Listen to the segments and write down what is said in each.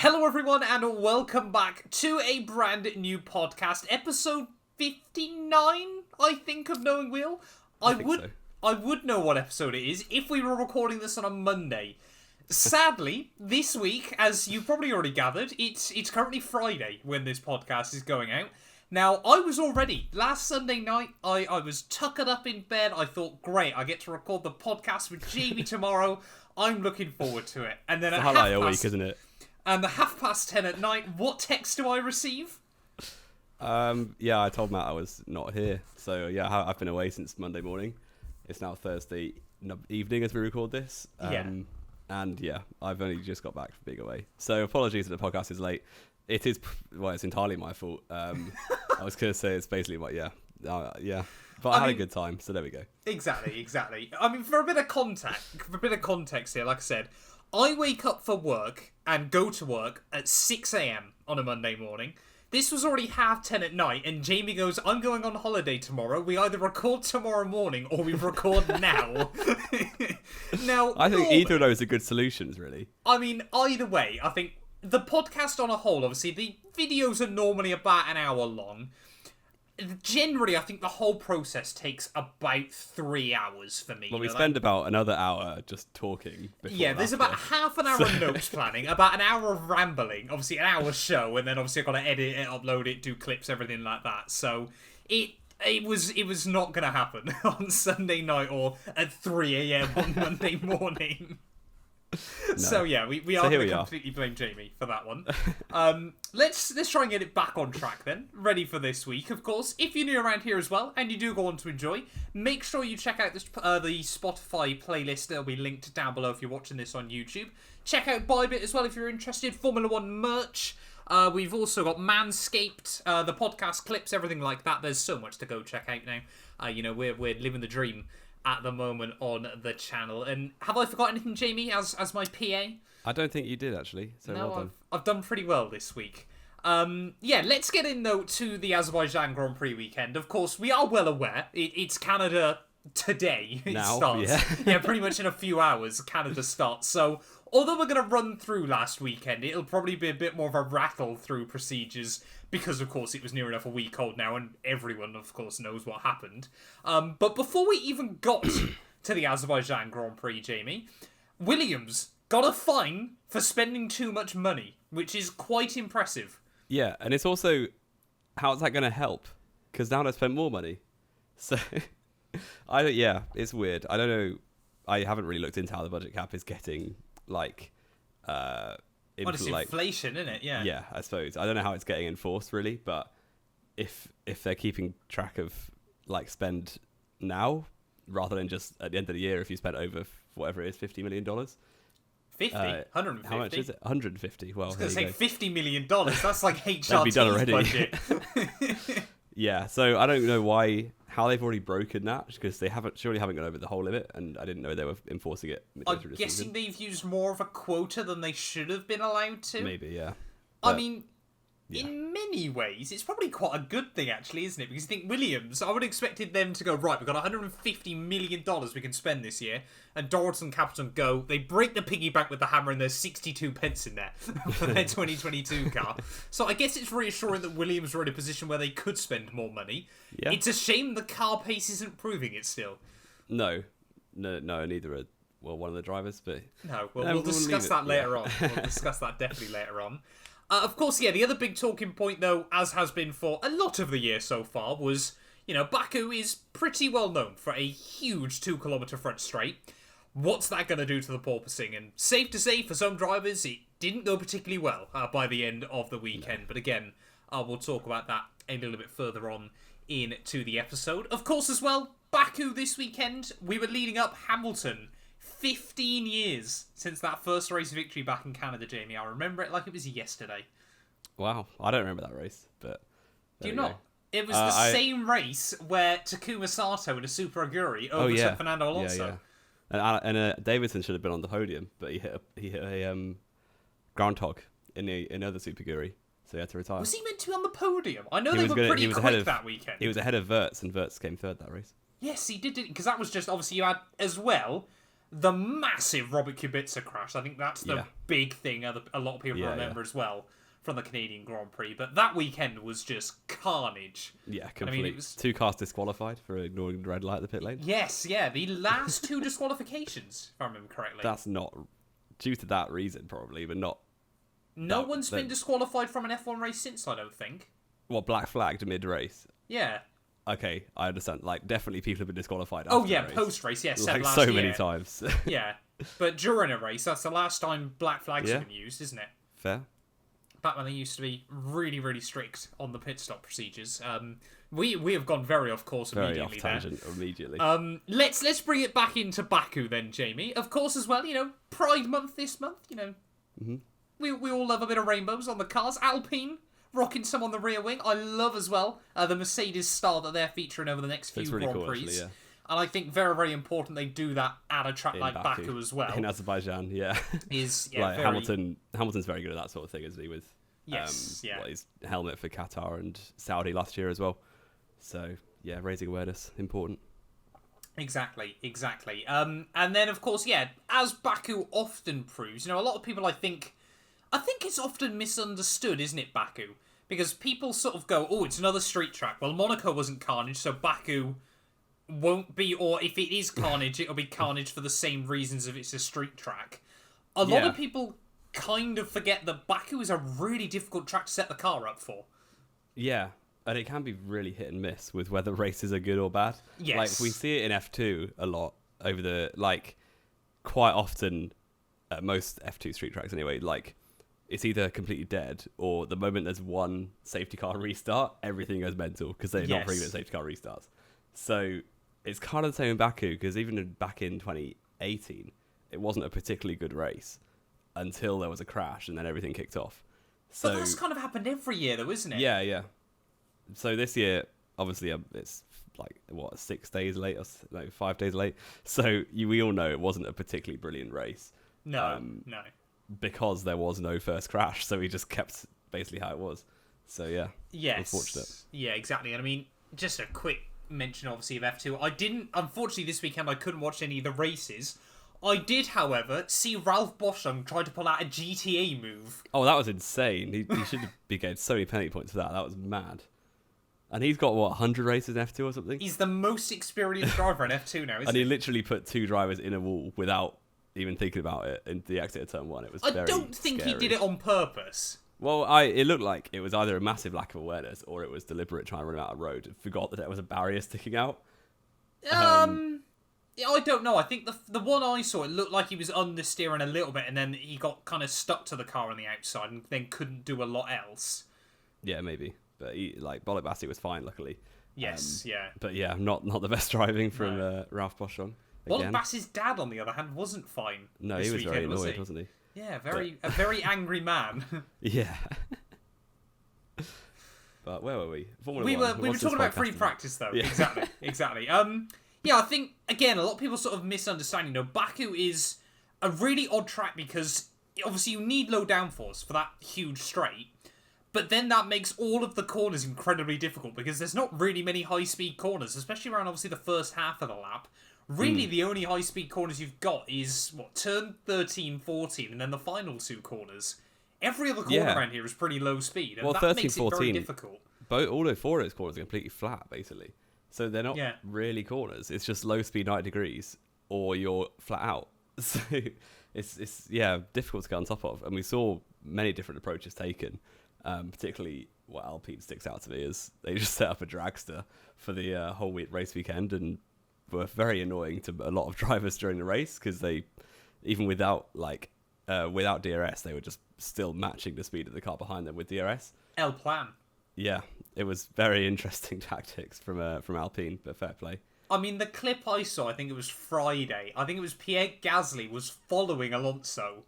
Hello everyone and welcome back to a brand new podcast, episode 59, I think, of Knowing Wheel. I would know what episode it is if we were recording this on a Monday. Sadly, this week, as you probably already gathered, it's currently Friday when this podcast is going out. Now, I was already, last Sunday night, I was tuckered up in bed. I thought, great, I get to record the podcast with Jamie tomorrow. I'm looking forward to it. And then it's a highlight a week, isn't it? And the 10:30 at night, what text do I receive? Yeah, I told Matt I was not here. So, yeah, I've been away since Monday morning. It's now Thursday evening as we record this. And, yeah, I've only just got back from being away. So, apologies that the podcast is late. It's entirely my fault. I was going to say it's basically But I had a good time, so there we go. Exactly. I mean, for a bit of context here, like I said, I wake up for work and go to work at 6 a.m. on a Monday morning. This was already 10:30 at night, and Jamie goes, I'm going on holiday tomorrow. We either record tomorrow morning or we record now. Now, I think either of those are good solutions, really. I mean, either way, I think the podcast on a whole, obviously, the videos are normally about an hour long. Generally, I think the whole process takes about 3 hours for me. Well, we spend about another hour just talking. Yeah, there's about half an hour of notes planning, about an hour of rambling, obviously an hour show, and then obviously I've got to edit it, upload it, do clips, everything like that. So it was not going to happen on Sunday night or at 3 a.m. on Monday morning. No. So yeah, we are going to completely blame Jamie for that one. Let's try and get it back on track then. Ready for this week, of course. If you're new around here as well and you do go on to enjoy, make sure you check out this, the Spotify playlist. That'll be linked down below if you're watching this on YouTube. Check out Bybit as well if you're interested. Formula One merch. We've also got Manscaped, the podcast clips, everything like that. There's so much to go check out now. We're living the dream at the moment on the channel. And have I forgotten anything, Jamie, as my PA? I don't think you did, actually. So no, well done. I've done pretty well this week. Let's get in, though, to the Azerbaijan Grand Prix weekend. Of course, we are well aware. It's Canada today. It starts. Yeah, pretty much in a few hours, Canada starts. So, although we're going to run through last weekend, it'll probably be a bit more of a rattle through procedures because, of course, it was near enough a week old now, and everyone, of course, knows what happened. But before we even got to the Azerbaijan Grand Prix, Jamie, Williams got a fine for spending too much money, which is quite impressive. Yeah, and it's also, how's that going to help? Because now they've spent more money. So, it's weird. I don't know. I haven't really looked into how the budget cap is getting, it's inflation, isn't it? Yeah. Yeah, I suppose. I don't know how it's getting enforced, really, but if they're keeping track of, spend now, rather than just at the end of the year if you spent over, whatever it is, $50 million. 50? 150? How much is it? 150. Well, I was going to say $50 million. That's like HRT's budget. Yeah, so I don't know how they've already broken that, because they surely haven't gone over the whole limit, and I didn't know they were enforcing it. I'm guessing they've used more of a quota than they should have been allowed to. Maybe, yeah. But, I mean, in many ways, it's probably quite a good thing, actually, isn't it? Because you think Williams, I would have expected them to go, right, we've got $150 million we can spend this year, and Doralton Capital go, they break the piggy bank with the hammer, and there's 62 pence in there for their 2022 car. So I guess it's reassuring that Williams are in a position where they could spend more money. Yeah. It's a shame the car pace isn't proving it still. No, neither are, one of the drivers, but... No, we'll discuss that later on. We'll discuss that definitely later on. Of course, the other big talking point, though, as has been for a lot of the year so far, was, Baku is pretty well known for a huge 2-kilometre front straight. What's that going to do to the porpoising? And safe to say, for some drivers, it didn't go particularly well by the end of the weekend. No. But again, we'll talk about that a little bit further on into the episode. Of course, as well, Baku this weekend, we were leading up Hamilton. 15 years since that first race victory back in Canada, Jamie. I remember it like it was yesterday. Wow, I don't remember that race, but... Do you not? It was the same race where Takuma Sato in a Super Aguri overtook Fernando Alonso. Yeah. And Davidson should have been on the podium, but he hit a groundhog in another Super Aguri, so he had to retire. Was he meant to be on the podium? I know they were pretty quick that weekend. He was ahead of Wirtz, and Wirtz came third that race. Yes, he did, because that was just, obviously, you had, as well, the massive Robert Kubica crash. I think that's the big thing a lot of people remember as well from the Canadian Grand Prix. But that weekend was just carnage. Yeah, completely. I mean, it was 2 cars disqualified for ignoring the red light at the pit lane. Yes, yeah, the last 2 disqualifications, if I remember correctly. That's not due to that reason, probably, but not. No one's been disqualified from an F1 race since, I don't think. What, black flagged mid-race? Yeah. Okay, I understand. Like, definitely people have been disqualified after the race. Post-race, yes. Like, so many times. Yeah. But during a race, that's the last time black flags have been used, isn't it? Fair. Back when they used to be really, really strict on the pit stop procedures. We have gone very off course immediately. Very off tangent immediately. Let's bring it back into Baku then, Jamie. Of course, as well, Pride Month this month, Mm-hmm. We all love a bit of rainbows on the cars. Alpine rocking some on the rear wing. I love as well the Mercedes style that they're featuring over the next few really Grand cool, Prix. actually, yeah. And I think very, very important they do that at a track like Baku as well. In Azerbaijan, yeah. Very... Hamilton's very good at that sort of thing, isn't he? With his helmet for Qatar and Saudi last year as well. So yeah, raising awareness, important. Exactly. And then of course, as Baku often proves, a lot of people I think it's often misunderstood, isn't it, Baku? Because people sort of go, oh, it's another street track. Well, Monaco wasn't carnage, so Baku won't be, or if it is carnage, it'll be carnage for the same reasons if it's a street track. A lot of people kind of forget that Baku is a really difficult track to set the car up for. Yeah. And it can be really hit and miss with whether races are good or bad. Yes. Like, we see it in F2 a lot over the, quite often at most F2 street tracks anyway, it's either completely dead or the moment there's one safety car restart, everything goes mental because they're not very good at safety car restarts. So it's kind of the same in Baku, because even back in 2018, it wasn't a particularly good race until there was a crash and then everything kicked off. So, but that's kind of happened every year though, isn't it? Yeah. So this year, obviously, it's 6 days late or 5 days late. So we all know it wasn't a particularly brilliant race. No. Because there was no first crash, so we just kept basically how it was. So yeah, unfortunate. Yeah, exactly. And I mean, just a quick mention, obviously, of F2. Unfortunately, this weekend I couldn't watch any of the races. I did, however, see Ralph Boschung try to pull out a GTA move. Oh, that was insane. He should be getting so many penalty points for that. That was mad. And he's got, 100 races in F2 or something? He's the most experienced driver in F2 now, isn't he? And he literally put 2 drivers in a wall without even thinking about it in the exit of turn 1. It was very I don't think scary. He did it on purpose. Well, it looked like it was either a massive lack of awareness or it was deliberate trying to run him out of road and forgot that there was a barrier sticking out. I don't know. I think the one I saw, it looked like he was understeering a little bit and then he got kind of stuck to the car on the outside and then couldn't do a lot else. Yeah, maybe. But Bollock Bassi was fine, luckily. Yes, But yeah, not the best driving from Ralph Boschung. Bollock Bassi's dad, on the other hand, wasn't fine. No, he was very annoyed, wasn't he? Yeah, a very angry man. Yeah. But where were we? We were talking about free practice, though. Yeah. Exactly. I think, again, a lot of people sort of misunderstand. Baku is a really odd track because obviously you need low downforce for that huge straight. But then that makes all of the corners incredibly difficult because there's not really many high-speed corners, especially around, obviously, the first half of the lap. Really, the only high-speed corners you've got is, turn 13, 14, and then the final 2 corners. Every other corner around here is pretty low speed, and that 13, makes it 14, very difficult. All 4 of those corners are completely flat, basically. So they're not really corners. It's just low speed 90 degrees, or you're flat out. So it's difficult to get on top of. And we saw many different approaches taken. Particularly what Alpine sticks out to me is they just set up a dragster for the whole race weekend and were very annoying to a lot of drivers during the race because they, even without DRS, they were just still matching the speed of the car behind them with DRS. El Plan. Yeah, it was very interesting tactics from Alpine, but fair play. I mean, the clip I saw, I think it was Friday. I think it was Pierre Gasly was following Alonso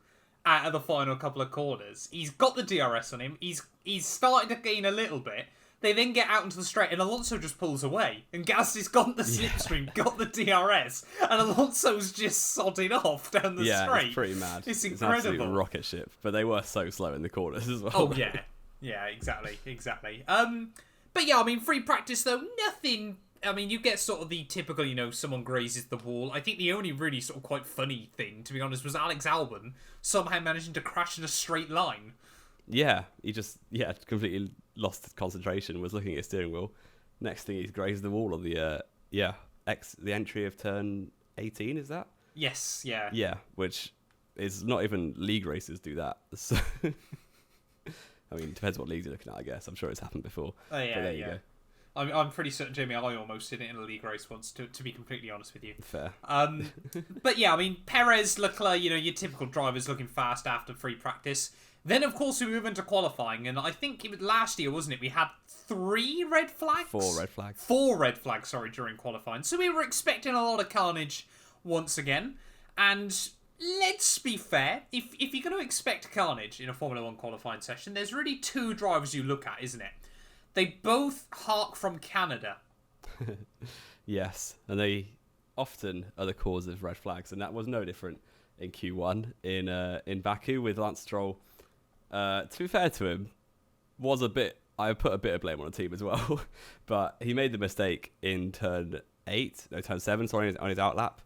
out of the final couple of corners. He's got the DRS on him. He's starting to gain a little bit. They then get out into the straight, and Alonso just pulls away. And Gasly's got the slipstream, got the DRS, and Alonso's just sodding off down the straight. Yeah, it's pretty mad. It's incredible. It's an absolute rocket ship, but they were so slow in the corners as well. Oh, yeah. Yeah, exactly. But yeah, I mean, free practice, though, nothing I mean, you get sort of the typical, someone grazes the wall. I think the only really sort of quite funny thing, to be honest, was Alex Albon somehow managing to crash in a straight line. Yeah, he just completely lost concentration. Was looking at his steering wheel. Next thing, he's grazed the wall on the the entry of turn 18. Is that? Yes. Yeah. Yeah, which is not even league races do that. So, I mean, it depends what leagues you're looking at. I guess I'm sure it's happened before. Oh yeah, but there yeah. You go. I'm pretty certain, Jamie, I almost did it in a league race once, to be completely honest with you. Fair. But yeah, I mean, Perez, Leclerc, your typical drivers looking fast after free practice. Then, of course, we move into qualifying, and I think it was last year, wasn't it? We had 3 red flags? 4 red flags. 4 red flags, sorry, during qualifying. So we were expecting a lot of carnage once again. And let's be fair, if you're going to expect carnage in a Formula 1 qualifying session, there's really 2 drivers you look at, isn't it? They both hark from Canada. Yes, and they often are the cause of red flags, and that was no different in Q1 in Baku with Lance Stroll. To be fair to him, I put a bit of blame on the team as well, but he made the mistake in turn 7, sorry, on his outlap,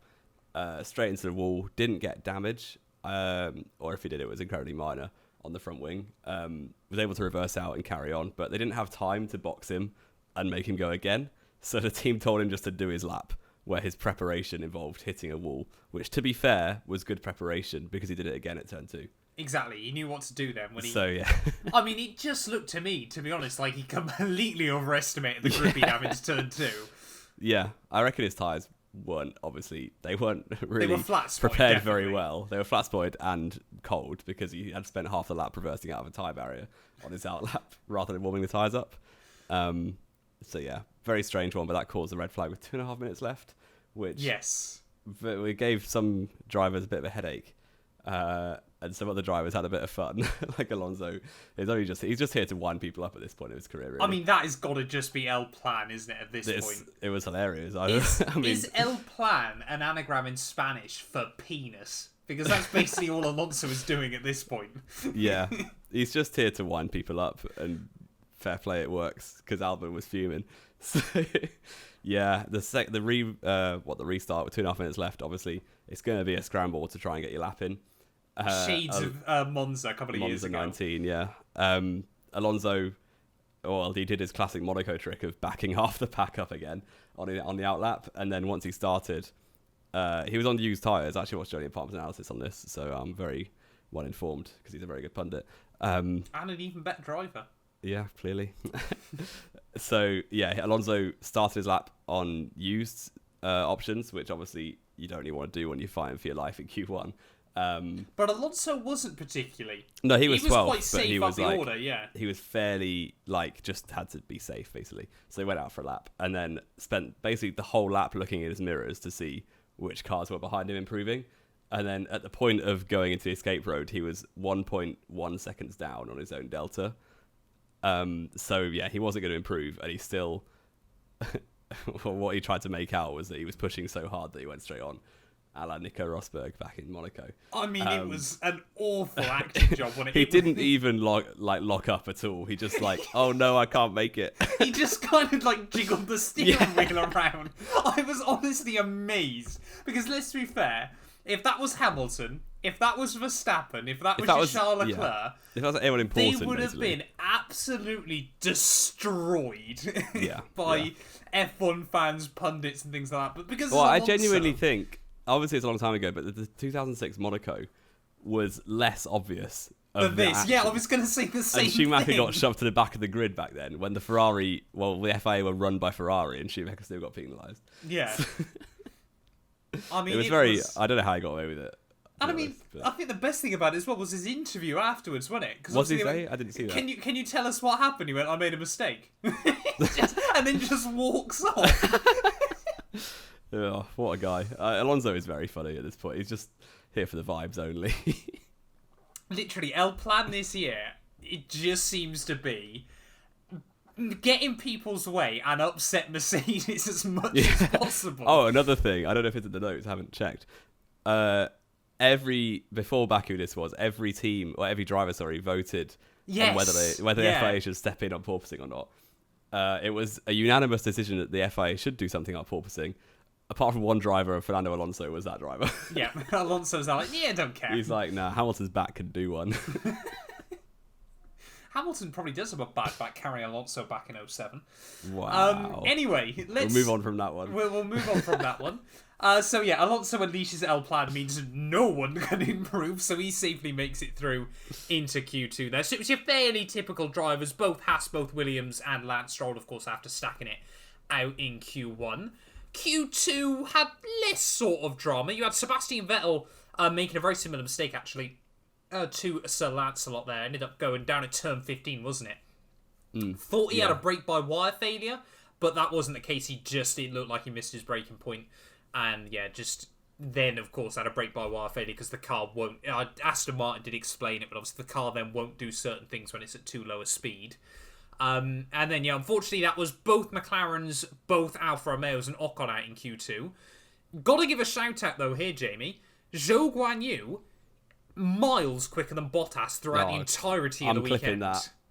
straight into the wall, didn't get damage, or if he did, it was incredibly minor on the front wing, was able to reverse out and carry on, but they didn't have time to box him and make him go again, so the team told him just to do his lap, where his preparation involved hitting a wall, which, to be fair, was good preparation because he did it again at turn 2. Exactly, he knew what to do then. So, yeah. I mean, it just looked to me, to be honest, like he completely overestimated the grip he'd have in turn 2. Yeah, I reckon his tyres weren't really they were flat prepared definitely. very well. They were flat spotted and cold because he had spent half the lap reversing out of a tyre barrier on his outlap rather than warming the tyres up. So yeah, very strange one, but that caused a red flag with 2.5 minutes left, which we gave some drivers a bit of a headache. And some other drivers had a bit of fun, like Alonso. He's just here to wind people up at this point of his career. Really. I mean, that has got to just be El Plan, isn't it? At this point, it was hilarious. Is El Plan an anagram in Spanish for penis? Because that's basically all Alonso is doing at this point. Yeah, he's just here to wind people up, and fair play, it works because Albon was fuming. So, yeah, the restart with 2.5 minutes left. Obviously, it's going to be a scramble to try and get your lap in. Shades of Monza a couple of years ago. Monza 19, yeah. Alonso, he did his classic Monaco trick of backing half the pack up again on the outlap, and then once he started, he was on used tyres. I actually watched Johnny Palmer's analysis on this, so I'm very well informed because he's a very good pundit. And an even better driver. Yeah, clearly. So, yeah, Alonso started his lap on used options, which obviously you don't really want to do when you're fighting for your life in Q1. But Alonso wasn't particularly. No, he was 12th, quite safe but he was up the order, yeah. He was fairly just had to be safe basically. So he went out for a lap and then spent basically the whole lap looking at his mirrors to see which cars were behind him improving. And then at the point of going into the escape road, he was 1.1 seconds down on his own delta. So yeah, he wasn't going to improve, and he still. What he tried to make out was that he was pushing so hard that he went straight on. A la Nico Rosberg back in Monaco. I mean, it was an awful acting job when he didn't even lock up at all. He just oh no, I can't make it. He just kind of jiggled the steering wheel around. I was honestly amazed because let's be fair, if that was Hamilton, if that was Verstappen, if that was Charles Leclerc, if that was anyone important, they would have been absolutely destroyed by F1 fans, pundits, and things like that. But because I genuinely think. Obviously, it's a long time ago, but the 2006 Monaco was less obvious of this. Action. Yeah, I was going to say the same thing. And Schumacher thing. got shoved to the back of the grid back then when the FIA were run by Ferrari and Schumacher still got penalised. Yeah. I mean, it was very... I don't know how he got away with it. And I mean, I think the best thing about it as well was his interview afterwards, wasn't it? What did he say? I didn't see that. Can you tell us what happened? He went, I made a mistake. And then just walks off. Oh, what a guy. Alonso is very funny at this point. He's just here for the vibes only. Literally, El Plan this year, it just seems to be get in people's way and upset Mercedes as much as possible. Oh, another thing. I don't know if it's in the notes. I haven't checked. Before Baku this was, every team, or every driver, voted on whether the FIA should step in on porpoising or not. it was a unanimous decision that the FIA should do something about porpoising. Apart from one driver, Fernando Alonso was that driver. Yeah, Alonso's like, yeah, don't care. He's like, nah, Hamilton's back can do one. Hamilton probably does have a bad back carrying Alonso back in 07. Wow. Anyway, We'll move on from that one. We'll move on from that one. So yeah, Alonso unleashes L plan means no one can improve, so he safely makes it through into Q2 there. So it was your fairly typical drivers, both Haas, both Williams, and Lance Stroll, of course, after stacking it out in Q1. Q2 had less sort of drama. You had Sebastian Vettel making a very similar mistake, actually, to Sir Lancelot there. Ended up going down at turn 15, wasn't it? Thought he had a brake-by-wire failure, but that wasn't the case. It looked like he missed his braking point. And yeah, just then, of course, had a brake-by-wire failure because the car won't... Aston Martin did explain it, but obviously the car then won't do certain things when it's at too low a speed. And then, yeah, unfortunately, that was both McLaren's, both Alfa Romeo's and Ocon out in Q2. Got to give a shout-out, though, here, Jamie. Zhou Guanyu, miles quicker than Bottas throughout the entirety of the weekend.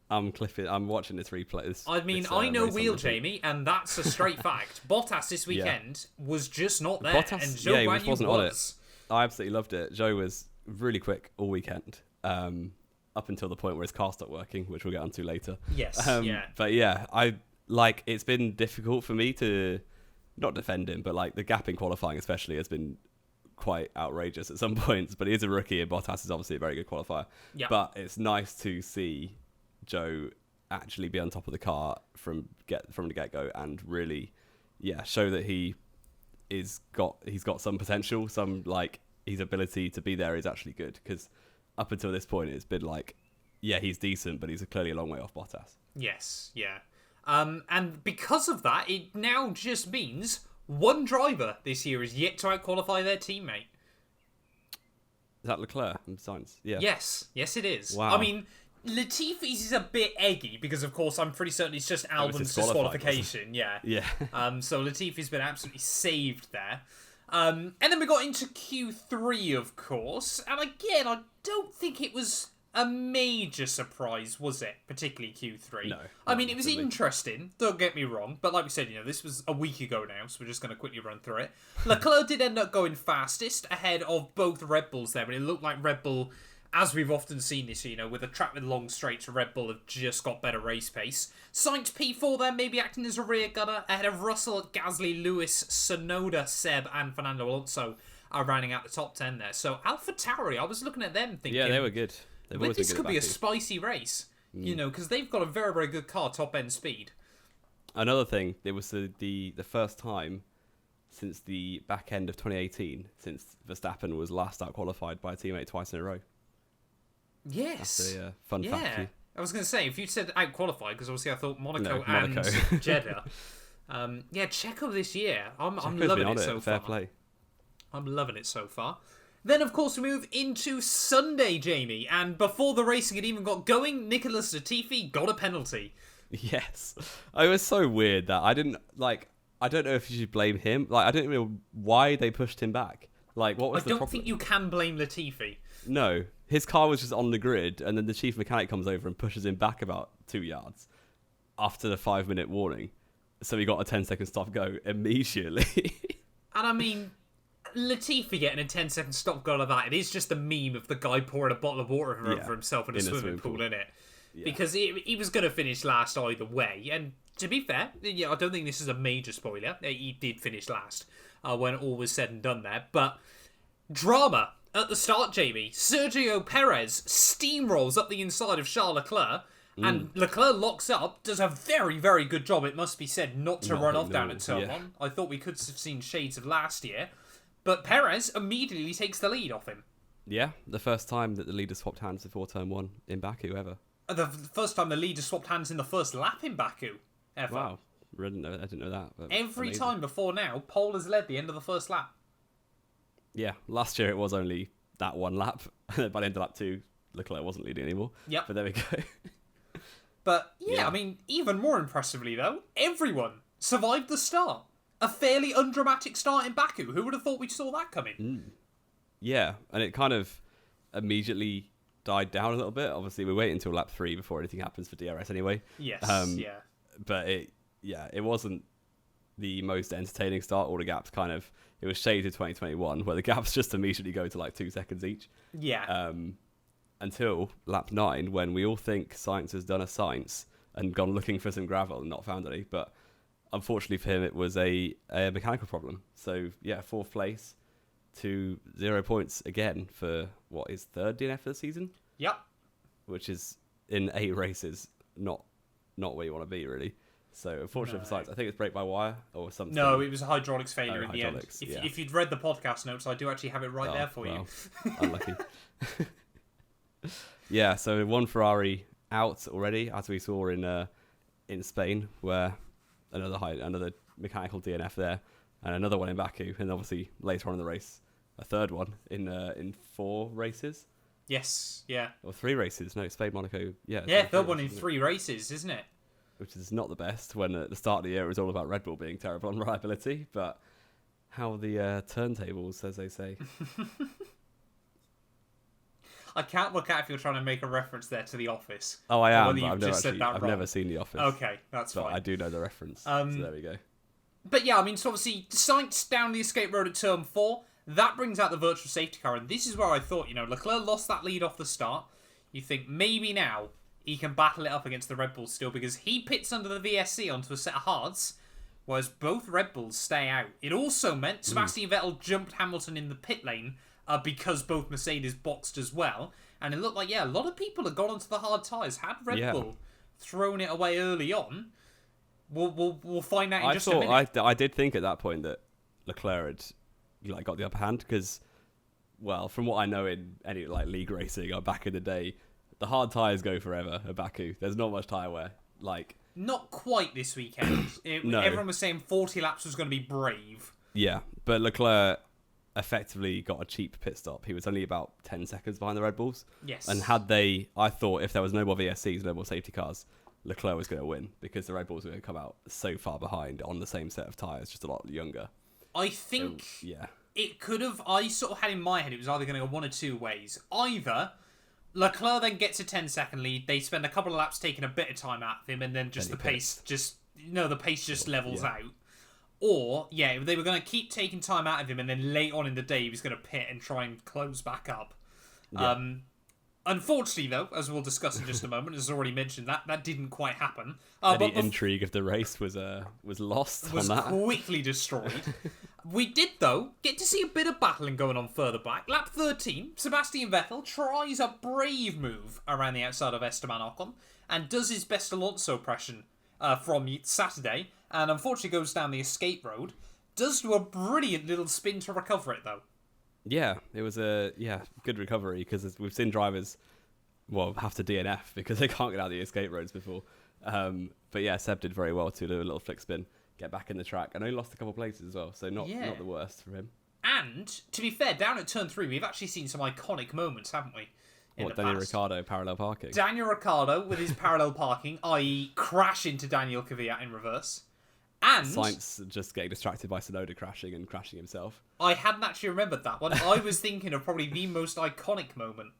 I'm clipping. I'm watching this replay. I mean, I know wheel, Jamie, and that's a straight fact. Bottas this weekend was just not there, and Zhou Guanyu wasn't on it. I absolutely loved it. Zhou was really quick all weekend, up until the point where his car stopped working, which we'll get onto later. Yes, But yeah, it's been difficult for me to not defend him, but like the gap in qualifying especially has been quite outrageous at some points. But he is a rookie, and Bottas is obviously a very good qualifier. Yep. But it's nice to see Zhou actually be on top of the car from the get-go and really show that he's got some potential, some like his ability to be there is actually good, because up until this point it's been like, yeah, he's decent, but he's clearly a long way off Bottas. Yes, yeah. And because of that, it now just means one driver this year is yet to out-qualify their teammate. Is that Leclerc and Sainz? Yeah. Yes, it is. Wow. I mean, Latifi's is a bit eggy because, of course, I'm pretty certain it's just Albon's disqualification. Yeah. So Latifi's been absolutely saved there. And then we got into Q3, of course. And again, I don't think it was a major surprise, was it? Particularly Q3. No. I mean, it was interesting, don't get me wrong. But like we said, this was a week ago now, so we're just going to quickly run through it. Leclerc did end up going fastest ahead of both Red Bulls there. But it looked like Red Bull, as we've often seen this year, with a track with long straights, Red Bull have just got better race pace. Sainz P4 there, maybe acting as a rear gunner, ahead of Russell, Gasly, Lewis, Tsunoda, Seb, and Fernando Alonso are rounding out the top 10 there. So AlphaTauri, I was looking at them thinking... Yeah, they were good. This could be a spicy race, because they've got a very, very good car, top-end speed. Another thing, it was the first time since the back end of 2018, since Verstappen was last out-qualified by a teammate twice in a row. Yes. That's a fun fact for you. I was going to say, if you said out-qualified, because obviously I thought Monaco and Jeddah. Checo this year. I'm loving it so far. Fair play. I'm loving it so far. Then, of course, we move into Sunday, Jamie. And before the racing had even got going, Nicholas Latifi got a penalty. Yes. It was so weird that I don't know if you should blame him. Like, I don't know why they pushed him back. Like, what was the problem? I don't think you can blame Latifi. No. His car was just on the grid, and then the chief mechanic comes over and pushes him back about 2 yards after the 5-minute warning. So he got a 10-second stop-go immediately. And I mean, Latifi getting a 10-second stop-go like that, it is just the meme of the guy pouring a bottle of water for himself in a swimming pool, isn't it? Yeah. Because he was going to finish last either way. And to be fair, I don't think this is a major spoiler. He did finish last when all was said and done there. But drama at the start, Jamie. Sergio Perez steamrolls up the inside of Charles Leclerc. And Leclerc locks up, does a very, very good job, it must be said, not to run off down at turn 1. I thought we could have seen shades of last year. But Perez immediately takes the lead off him. Yeah, the first time that the leader swapped hands before turn 1 in Baku ever. The first time the leader swapped hands in the first lap in Baku ever. Wow, I didn't know that. Every time before now, Pole has led the end of the first lap. Yeah, last year it was only that one lap. By the end of lap 2, Leclerc wasn't leading anymore. Yep. But there we go. But yeah, I mean, even more impressively though, everyone survived the start. A fairly undramatic start in Baku. Who would have thought we saw that coming? Yeah, and it kind of immediately died down a little bit. Obviously, we're waiting until lap 3 before anything happens for DRS anyway. Yes, yeah. but it wasn't the most entertaining start. All the gaps it was shaded to 2021, where the gaps just immediately go to like 2 seconds each. Yeah. Until lap 9, when we all think Sainz has done a Sainz and gone looking for some gravel and not found any. But unfortunately for him, it was a mechanical problem. So yeah, 4th place to 0 points again for what is 3rd DNF of the season. Yep. Which is in 8 races, not where you want to be really. So unfortunately for Sainz, I think it's brake by wire or something. No, it was a hydraulics failure in the end. Yeah. If you'd read the podcast notes, I do actually have it right there for you. Unlucky. Yeah, so one Ferrari out already, as we saw in Spain, where another mechanical DNF there, and another one in Baku, and obviously later on in the race, a third one in 4 races. Yes, yeah. Or 3 races. No, Spain, Monaco. Yeah. Yeah, third one in 3 races, isn't it? Which is not the best when at the start of the year it was all about Red Bull being terrible on reliability, but how the turntables, as they say. I can't work out if you're trying to make a reference there to The Office. Oh, I am, but I've never seen The Office. Okay, that's but fine. I do know the reference, so there we go. But yeah, I mean, so obviously, Sainz down the escape road at turn 4, that brings out the virtual safety car, and this is where I thought, Leclerc lost that lead off the start. You think maybe now he can battle it up against the Red Bulls still, because he pits under the VSC onto a set of hards, whereas both Red Bulls stay out. It also meant Sebastian Vettel jumped Hamilton in the pit lane because both Mercedes boxed as well. And it looked like, a lot of people had gone onto the hard tyres. Had Red Bull thrown it away early on, we'll find out in just a minute. I did think at that point that Leclerc had got the upper hand because, well, from what I know in any league racing or back in the day, the hard tyres go forever at Baku. There's not much tyre wear. Not quite this weekend. No. Everyone was saying 40 laps was going to be brave. Yeah, but Leclerc effectively got a cheap pit stop. He was only about 10 seconds behind the Red Bulls. Yes. And I thought if there was no more VSCs, no more safety cars, Leclerc was going to win because the Red Bulls were going to come out so far behind on the same set of tyres, just a lot younger. I think it could have... I sort of had in my head it was either going to go one or 2 ways. Either Leclerc then gets a 10-second lead, they spend a couple of laps taking a bit of time out of him, and then the pace just levels out. Or, they were going to keep taking time out of him, and then late on in the day, he was going to pit and try and close back up. Yeah. Unfortunately, though, as we'll discuss in just a moment, as already mentioned, that didn't quite happen. The intrigue of the race was lost. Was quickly destroyed. We did, though, get to see a bit of battling going on further back. Lap 13, Sebastian Vettel tries a brave move around the outside of Esteban Ocon and does his best Alonso impression from Saturday, and unfortunately goes down the escape road. Does do a brilliant little spin to recover it, though. Yeah, it was a good recovery because we've seen drivers have to DNF because they can't get out of the escape roads before. But yeah, Seb did very well to do a little flick spin, get back in the track, and only lost a couple of places as well, so not the worst for him. And to be fair, down at turn 3, we've actually seen some iconic moments, haven't we? Daniel Ricciardo parallel parking? Daniel Ricciardo with his parallel parking, i.e. crash into Daniel Kvyat in reverse. And Sainz just getting distracted by Tsunoda crashing and crashing himself. I hadn't actually remembered that one. I was thinking of probably the most iconic moment.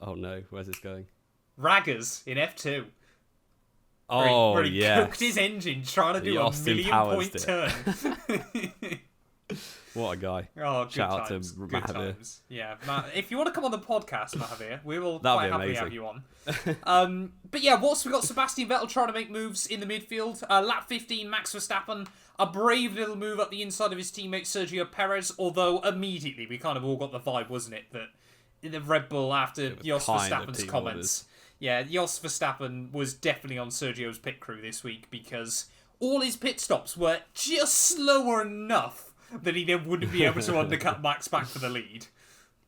Oh no, where's this going? Raggers in F2. Where he cooked his engine trying to do a million-point turn. What a guy. Oh, good Shout times. Out to Matt times. Yeah, Matt, if you want to come on the podcast, Mahavir, we will quite happily have you on. But yeah, whilst we got Sebastian Vettel trying to make moves in the midfield, lap 15, Max Verstappen, a brave little move up the inside of his teammate Sergio Perez, although immediately we kind of all got the vibe, wasn't it, that the Red Bull after Jos Verstappen's comments. Orders. Yeah, Jos Verstappen was definitely on Sergio's pit crew this week because all his pit stops were just slower enough that he then wouldn't be able to undercut Max back for the lead.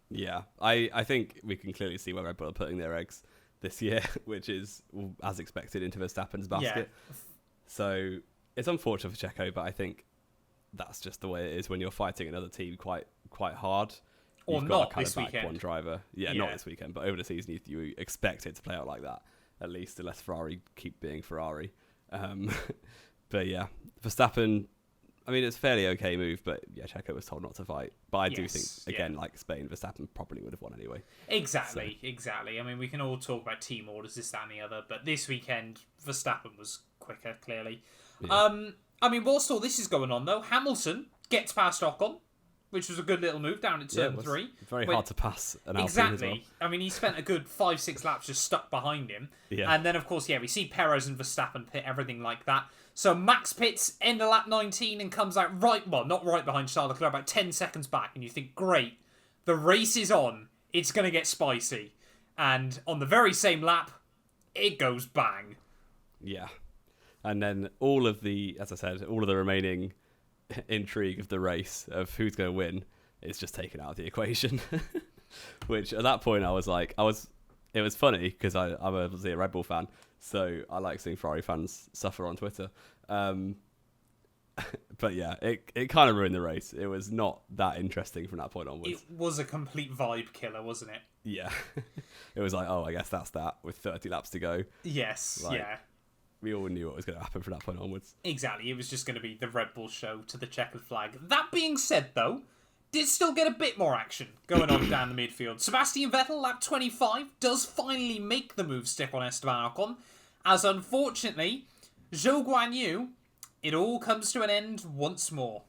Yeah, I think we can clearly see where Red Bull are putting their eggs this year, which is, as expected, into Verstappen's basket. Yeah. So it's unfortunate for Checo, but I think that's just the way it is when you're fighting another team quite hard. Or you've got to kind of back one driver. Yeah, not this weekend, but over the season you expect it to play out like that, at least, unless Ferrari keep being Ferrari. But yeah, Verstappen, I mean, it's a fairly okay move, but yeah, Checo was told not to fight. But I do think, Yes, again, like Spain, Verstappen probably would have won anyway. Exactly. I mean, we can all talk about team orders, this, that, and the other, but this weekend, Verstappen was quicker, clearly. Yeah. I mean, whilst all this is going on, though, Hamilton gets past Ocon, which was a good little move down at turn 3. Very hard to pass an Alpine Exactly. as well. I mean, he spent a good 5-6 laps just stuck behind him. Yeah. And then, of course, we see Perez and Verstappen pit, everything like that. So Max pits end of lap 19 and comes out not right behind Charles Leclerc, about 10 seconds back. And you think, great, the race is on. It's going to get spicy. And on the very same lap, it goes bang. Yeah. And then all of the remaining intrigue of the race of who's going to win is just taken out of the equation. Which at that point I was like, it was funny because I'm obviously a Red Bull fan, so I like seeing Ferrari fans suffer on Twitter. But yeah, it kind of ruined the race. It was not that interesting from that point onwards. It was a complete vibe killer, wasn't it? Yeah. It was like, oh, I guess that's that with 30 laps to go. Yes, Like, yeah. We all knew what was going to happen from that point onwards. Exactly, it was just going to be the Red Bull show to the checkered flag. That being said, though, did still get a bit more action going on down the midfield. Sebastian Vettel, lap 25, does finally make the move stick on Esteban Ocon, as unfortunately, Zhou Guanyu, it all comes to an end once more.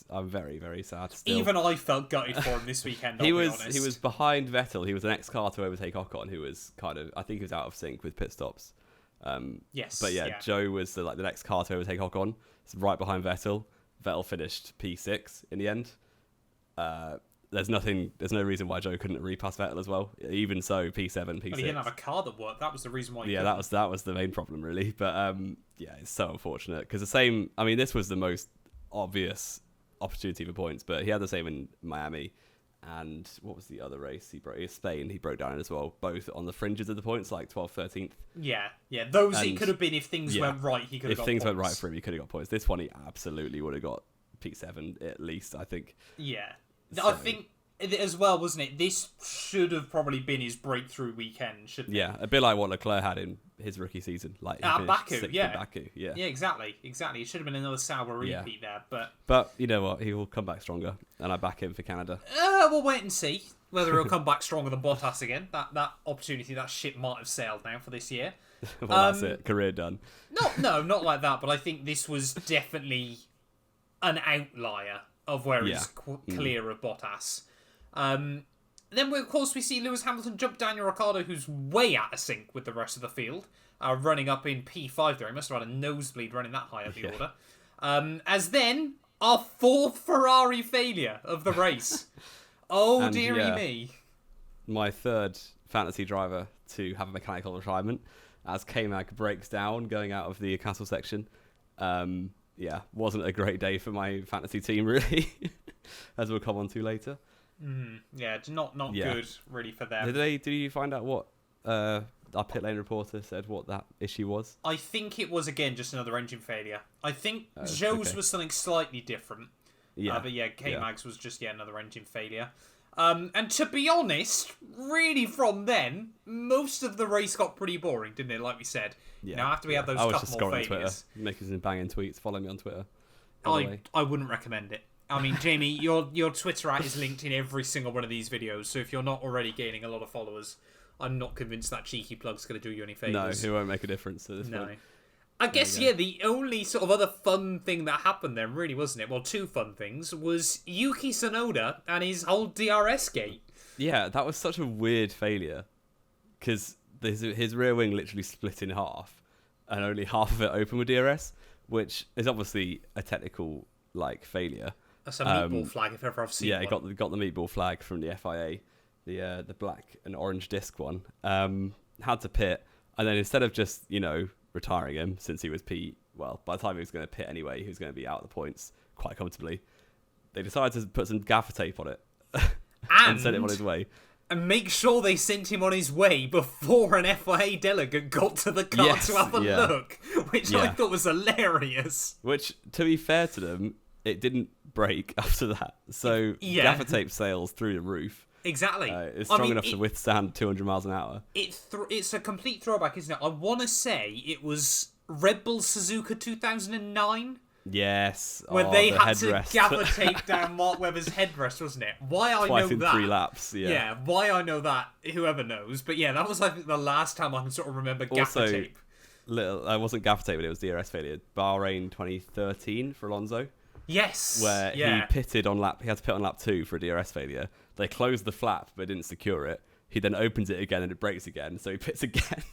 I'm very, very sad still. Even I felt gutted for him this weekend, I'll be honest. He was behind Vettel. He was the next car to overtake Ocon, who was I think he was out of sync with pit stops. Yes. But yeah, Joe was the next car to overtake Ocon. It's right behind Vettel. Vettel finished P6 in the end. There's no reason why Joe couldn't repass Vettel as well. Even so, P7, P6. Well, he didn't have a car that worked. That was the reason why. That was the main problem, really. But yeah, it's so unfortunate because this was the most obvious opportunity for points, but he had the same in Miami. And what was the other race he broke? Spain, he broke down as well, both on the fringes of the points, like 12th, 13th. Yeah. Those it could have been if things went right, he could have got points. If things went right for him, he could have got points. This one, he absolutely would have got P7 at least, I think. Yeah. So, I think as well, wasn't it? This should have probably been his breakthrough weekend, shouldn't it? Yeah, a bit like what Leclerc had in his rookie season. Like Baku, yeah. Baku, yeah. Yeah, exactly. It should have been another sour repeat there, But you know what? He will come back stronger, and I back him for Canada. We'll wait and see whether he'll come back stronger than Bottas again. That opportunity, that ship might have sailed now for this year. Well, that's it. Career done. No, not like that. But I think this was definitely an outlier of where it's clear of Bottas. Then, of course, we see Lewis Hamilton jump Daniel Ricciardo, who's way out of sync with the rest of the field, running up in P5 there. He must have had a nosebleed running that high up the order. As then, our fourth Ferrari failure of the race. Oh, dearie me. My third fantasy driver to have a mechanical retirement, as K-Mag breaks down going out of the castle section. Wasn't a great day for my fantasy team, really, as we'll come on to later. Not good, really, for them. Did you find out what our pit lane reporter said what that issue was? I think it was, again, just another engine failure. I think Zhou's was something slightly different. But K-Mag's was just, another engine failure. And to be honest, really from then, most of the race got pretty boring, didn't it? Like we said. Yeah. Now, after we had those couple more failures. I was just scrolling Twitter, making some banging tweets. Follow me on Twitter. I wouldn't recommend it. I mean, Jamie, your Twitter @ is linked in every single one of these videos, so if you're not already gaining a lot of followers, I'm not convinced that cheeky plug's going to do you any favours. No, it won't make a difference at this point. I guess, the only sort of other fun thing that happened then, really, wasn't it? Well, two fun things, was Yuki Tsunoda and his whole DRS gate. Yeah, that was such a weird failure, because his rear wing literally split in half, and only half of it open with DRS, which is obviously a technical, failure. That's a meatball flag, if ever I've seen one. Yeah, got the meatball flag from the FIA, the black and orange disc one. Had to pit, and then instead of just, retiring him, since he was by the time he was going to pit anyway, he was going to be out of the points quite comfortably, they decided to put some gaffer tape on it and send him on his way. And make sure they sent him on his way before an FIA delegate got to the car to have a look, which I thought was hilarious. Which, to be fair to them, it didn't break after that. So gaffer tape sales through the roof. Exactly. It's strong enough to withstand 200 miles an hour. It's a complete throwback, isn't it? I want to say it was Red Bull Suzuka 2009 Yes. When they the had headrest. to gather tape down Mark Webber's headrest, wasn't it? Why I Twice know in that. 3 laps. Yeah. Why I know that, whoever knows. But yeah, that was like the last time I can sort of remember gaffer tape. I wasn't gaffer tape, but it was DRS failure. Bahrain 2013 for Alonso. Yes. Where he had to pit on lap 2 for a DRS failure. They closed the flap but didn't secure it. He then opens it again and it breaks again, so he pits again.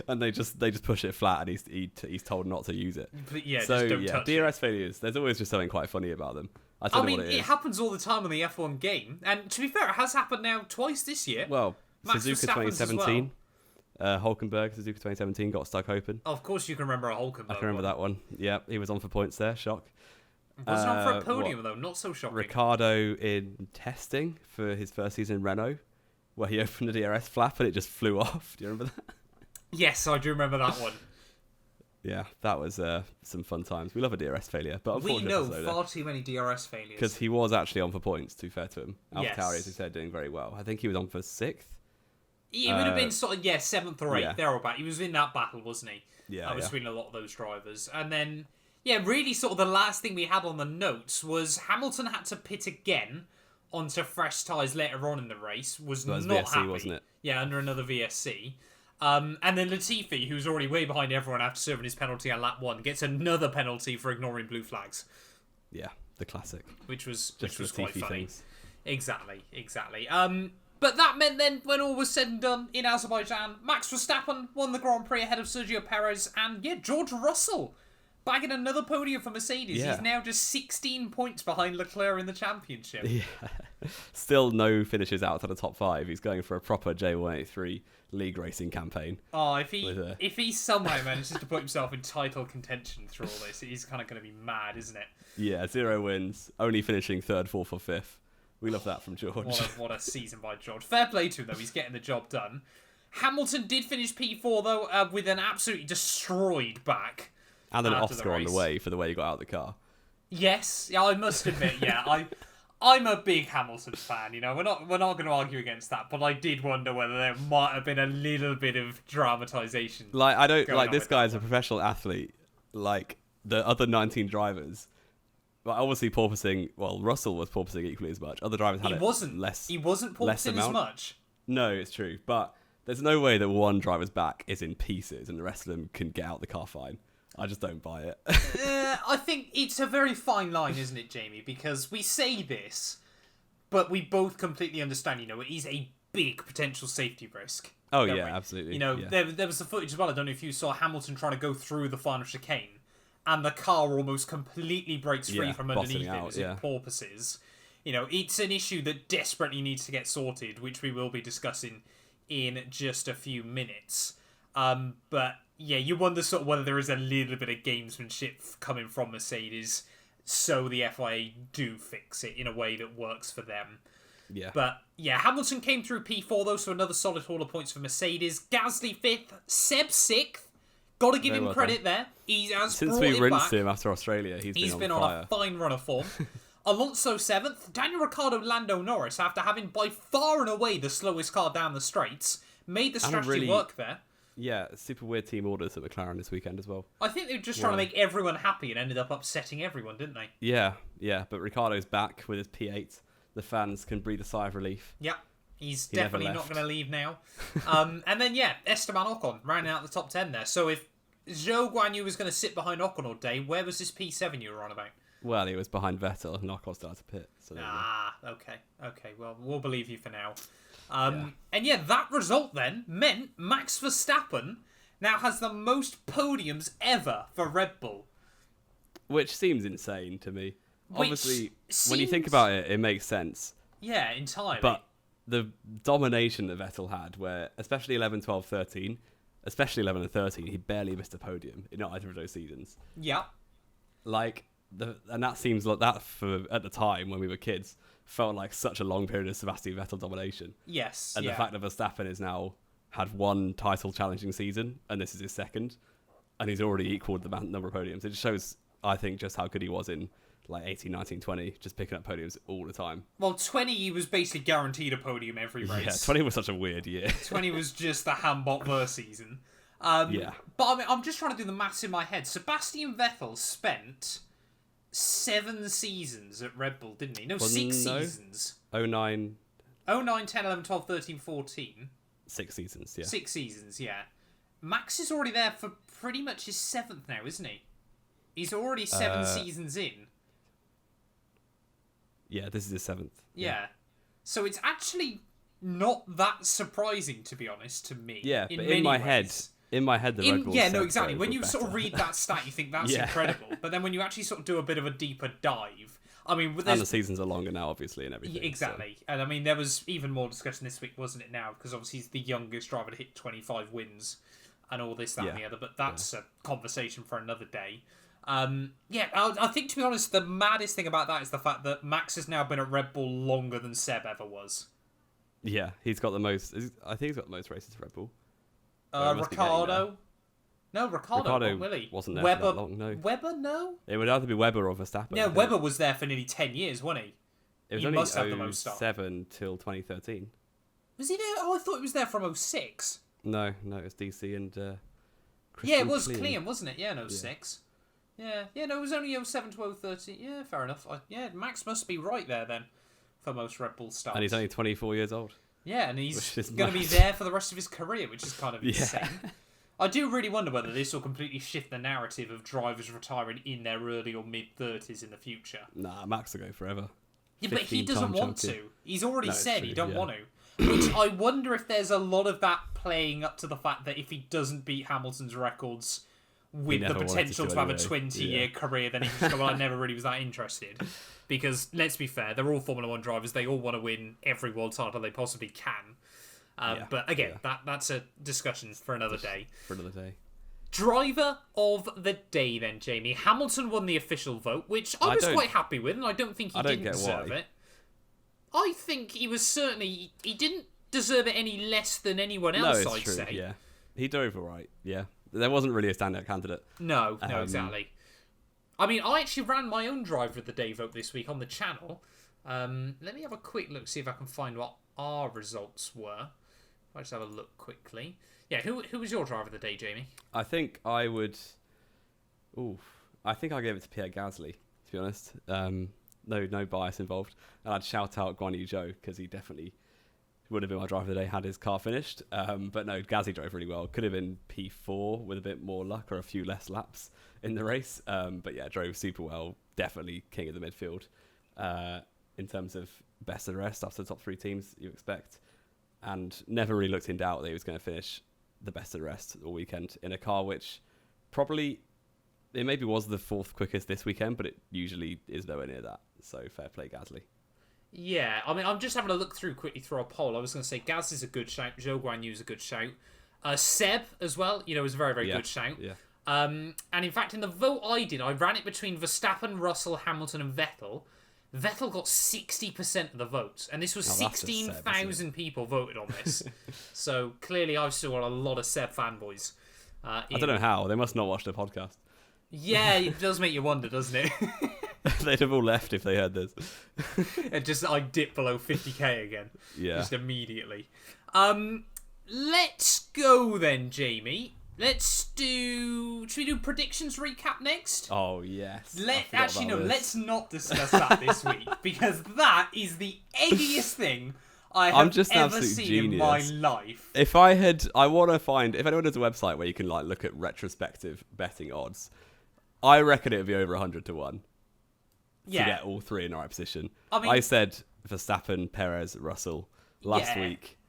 And they just push it flat, and he's told not to use it. But yeah, so just don't touch DRS it. failures. There's always just something quite funny about them. I don't know what it is. It happens all the time on the F1 game, and to be fair, it has happened now twice this year. Well, Max Suzuka Verstappen's 2017, Hulkenberg Suzuka 2017 got stuck open. Of course, you can remember a Hulkenberg. I can remember that one. Yeah, he was on for points there. Shock. Wasn't on for a podium though. Not so shocking. Ricciardo in testing for his first season in Renault, where he opened the DRS flap and it just flew off. Do you remember that? Yes, I do remember that one. Yeah, that was some fun times. We love a DRS failure, but We know unfortunately, far too many DRS failures. because he was actually on for points. To be fair to him, Yes. AlphaTauri, as he said, doing very well. I think he was on for 6th. He would have been sort of 7th or 8th, yeah. thereabout. He was in that battle, wasn't he? Yeah, between a lot of those drivers, and then really sort of the last thing we had on the notes was Hamilton had to pit again onto fresh tyres later on in the race. Was That was not VSC, happy. wasn't it? Yeah, under another VSC. And then Latifi, who's already way behind everyone after serving his penalty on lap 1, gets another penalty for ignoring blue flags. Yeah, the classic. Which was Just quite Latifi funny. things. Exactly. But that meant then, when all was said and done in Azerbaijan, Max Verstappen won the Grand Prix ahead of Sergio Perez, and George Russell bagging another podium for Mercedes. Yeah. He's now just 16 points behind Leclerc in the championship. Yeah. Still no finishes outside the top 5. He's going for a proper J183 league racing campaign. Oh, if he somehow manages to put himself in title contention through all this, he's kind of going to be mad, isn't it? Yeah, 0 wins, only finishing 3rd, 4th or 5th. We love that from George. What a season by George. Fair play to him, though. He's getting the job done. Hamilton did finish P4, though, with an absolutely destroyed back. And an Oscar on the way for the way he got out of the car. Yes, I must admit, I'm a big Hamilton fan. We're not going to argue against that. But I did wonder whether there might have been a little bit of dramatization. Like, I don't like this guy's a professional athlete. Like the other 19 drivers. But obviously porpoising. Well, Russell was porpoising equally as much. Other drivers had less. He wasn't porpoising as much. No, it's true. But there's no way that one driver's back is in pieces and the rest of them can get out the car fine. I just don't buy it. I think it's a very fine line, isn't it, Jamie? Because we say this, but we both completely understand, it is a big potential safety risk. Oh, yeah, absolutely. There was the footage as well. I don't know if you saw Hamilton trying to go through the final chicane, and the car almost completely breaks free from underneath it as it porpoises. It's an issue that desperately needs to get sorted, which we will be discussing in just a few minutes. But yeah, you wonder sort of whether there is a little bit of gamesmanship coming from Mercedes, so the FIA do fix it in a way that works for them. Yeah. But yeah, Hamilton came through P4 though, so another solid haul of points for Mercedes. Gasly 5th, Seb 6th. Got to give him credit there. He has Since we rinsed him after Australia, he's been on a fine run of form. Alonso 7th, Daniel Ricciardo, Lando Norris, after having by far and away the slowest car down the straights, made the strategy work there. Yeah, super weird team orders at McLaren this weekend as well. I think they were just trying to make everyone happy and ended up upsetting everyone, didn't they? Yeah, but Ricciardo's back with his P8. The fans can breathe a sigh of relief. Yeah, he's definitely not going to leave now. And then, Esteban Ocon rounding out the top 10 there. So if Zhou Guanyu was going to sit behind Ocon all day, where was this P7 you were on about? Well, he was behind Vettel and Ocon started to pit. So okay. Well, we'll believe you for now. And that result then meant Max Verstappen now has the most podiums ever for Red Bull. Which seems insane to me. Obviously, when you think about it, it makes sense. Yeah, entirely. But the domination that Vettel had, where especially 11, 12, 13, especially 11 and 13, he barely missed a podium in either of those seasons. Yeah. And that seems like that for at the time when we were kids felt like such a long period of Sebastian Vettel domination. Yes. And the fact that Verstappen has now had one title challenging season and this is his second, and he's already equaled the number of podiums. It just shows, I think, just how good he was in like 18, 19, 20, just picking up podiums all the time. Well, 20, he was basically guaranteed a podium every race. Yeah, 20 was such a weird year. 20 was just the Hambot Ver season. Yeah. But I mean, I'm just trying to do the maths in my head. Sebastian Vettel spent 7 seasons at Red Bull, didn't he? No, 6 seasons. 09. 09, 10, 11, 12, 13, 14. 6 seasons, yeah. 6 seasons, yeah. Max is already there for pretty much his 7th now, isn't he? He's already 7 seasons in. Yeah, this is his 7th. Yeah. So it's actually not that surprising, to be honest, to me. Yeah, in but many in my ways. head, the Red Bull. Yeah, no, exactly. When you sort of read that stat, you think that's Yeah. incredible. But then when you actually sort of do a bit of a deeper dive, I mean, And the seasons are longer now, obviously, and everything. Exactly. So. And I mean, there was even more discussion this week, wasn't it, now? Because obviously he's the youngest driver to hit 25 wins and all this, that, and the other. But that's a conversation for another day. I think, to be honest, the maddest thing about that is the fact that Max has now been at Red Bull longer than Seb ever was. Yeah, he's got the most. I think he's got the most races for Red Bull. Ricardo. No, Ricardo wasn't there Webber, for that long. No. Webber, no. It would either be Webber or Verstappen. Yeah, Webber was there for nearly 10 years, wasn't he? It was he only must have the most stuff. 07 till 2013. Was he there? Oh, I thought he was there from 06. No, it was DC and. Yeah, it was Clean, wasn't it? Yeah, 06. Yeah, no, it was only 07 to 013. Yeah, fair enough. Max must be right there then for most Red Bull starts. And he's only 24 years old. Yeah, and he's going to be there for the rest of his career, which is kind of insane. I do really wonder whether this will completely shift the narrative of drivers retiring in their early or mid-30s in the future. Nah, Max will go forever. Yeah, but he doesn't want to. He's already said he don't want to. to. Which I wonder if there's a lot of that playing up to the fact that if he doesn't beat Hamilton's records with the potential to have a 20-year career, then he can just go, well, I never really was that interested. Because, let's be fair, they're all Formula 1 drivers. They all want to win every world title they possibly can. But again, that's a discussion for another day. Driver of the day then, Jamie. Hamilton won the official vote, which I was quite happy with, and I don't think he didn't deserve it. I think he was certainly... He didn't deserve it any less than anyone else, I'd say. Yeah. He drove all right, yeah. There wasn't really a standout candidate. No, exactly. I mean, I actually ran my own driver of the day vote this week on the channel. Let me have a quick look, see if I can find what our results were. I'll just have a look quickly. Yeah, who was your driver of the day, Jamie? I think I would... I think I gave it to Pierre Gasly, to be honest. No bias involved. And I'd shout out Guan Yu Zhou, because he definitely would have been my driver of the day had his car finished. But no, Gasly drove really well. Could have been P4 with a bit more luck or a few less laps in the race. But yeah, drove super well. Definitely king of the midfield. In terms of best of the rest, after the top 3 teams you expect. And never really looked in doubt that he was going to finish the best of the rest all weekend in a car which probably, it maybe was the 4th quickest this weekend, but it usually is nowhere near that. So fair play, Gasly. Yeah, I mean, I'm just having a look quickly through our poll. I was going to say Gasly's a good shout. Zhou Guanyu's a good shout. Seb as well, was a very, very good shout. Yeah. And in fact, in the vote I did, I ran it between Verstappen, Russell, Hamilton, and Vettel. Vettel got 60% of the votes, and this was 16,000 people voted on this. So clearly, I've still got a lot of Seb fanboys. I don't know how. They must not watch the podcast. Yeah, it does make you wonder, doesn't it? They'd have all left if they heard this. And just I dip below 50k again. Yeah. Just immediately. Let's go then, Jamie. Should we do predictions recap next? Oh, yes. Let's not discuss that this week, because that is the eggiest thing I have ever seen in my life. If anyone has a website where you can look at retrospective betting odds, I reckon it would be over 100 to 1 to get all 3 in the right position. I said Verstappen, Perez, Russell last week,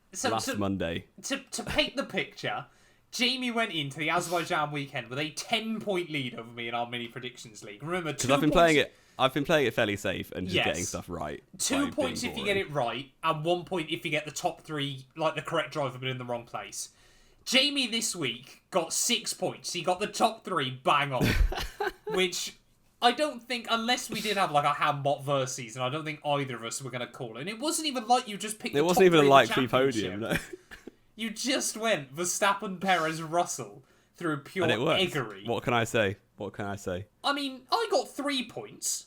Monday. To paint the picture, Jamie went into the Azerbaijan weekend with a 10-point lead over me in our mini predictions league. Remember, because I've been playing it fairly safe and just getting stuff right. 2 points if you get it right, and 1 point if you get the top 3, the correct driver but in the wrong place. Jamie this week got 6 points. He got the top 3 bang on, which I don't think, unless we did have a Hambot verse season, I don't think either of us were going to call it. And it wasn't even like you just picked. It wasn't even a likely podium. No. You just went Verstappen, Perez, Russell through pure eggery. What can I say? I mean, I got 3 points,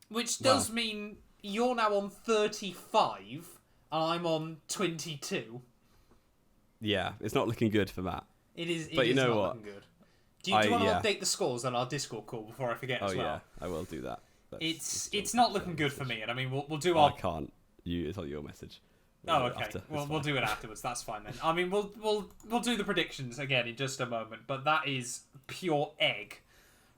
which does mean you're now on 35 and I'm on 22. Yeah, it's not looking good for Matt. It is. But you know not what? Looking good. Do you want to update the scores on our Discord call before I forget as well? Yeah, I will do that. It's not looking good for me, and I mean we'll do I can't. It's on your message. Okay. We'll do it afterwards. That's fine then. I mean we'll do the predictions again in just a moment, but that is pure egg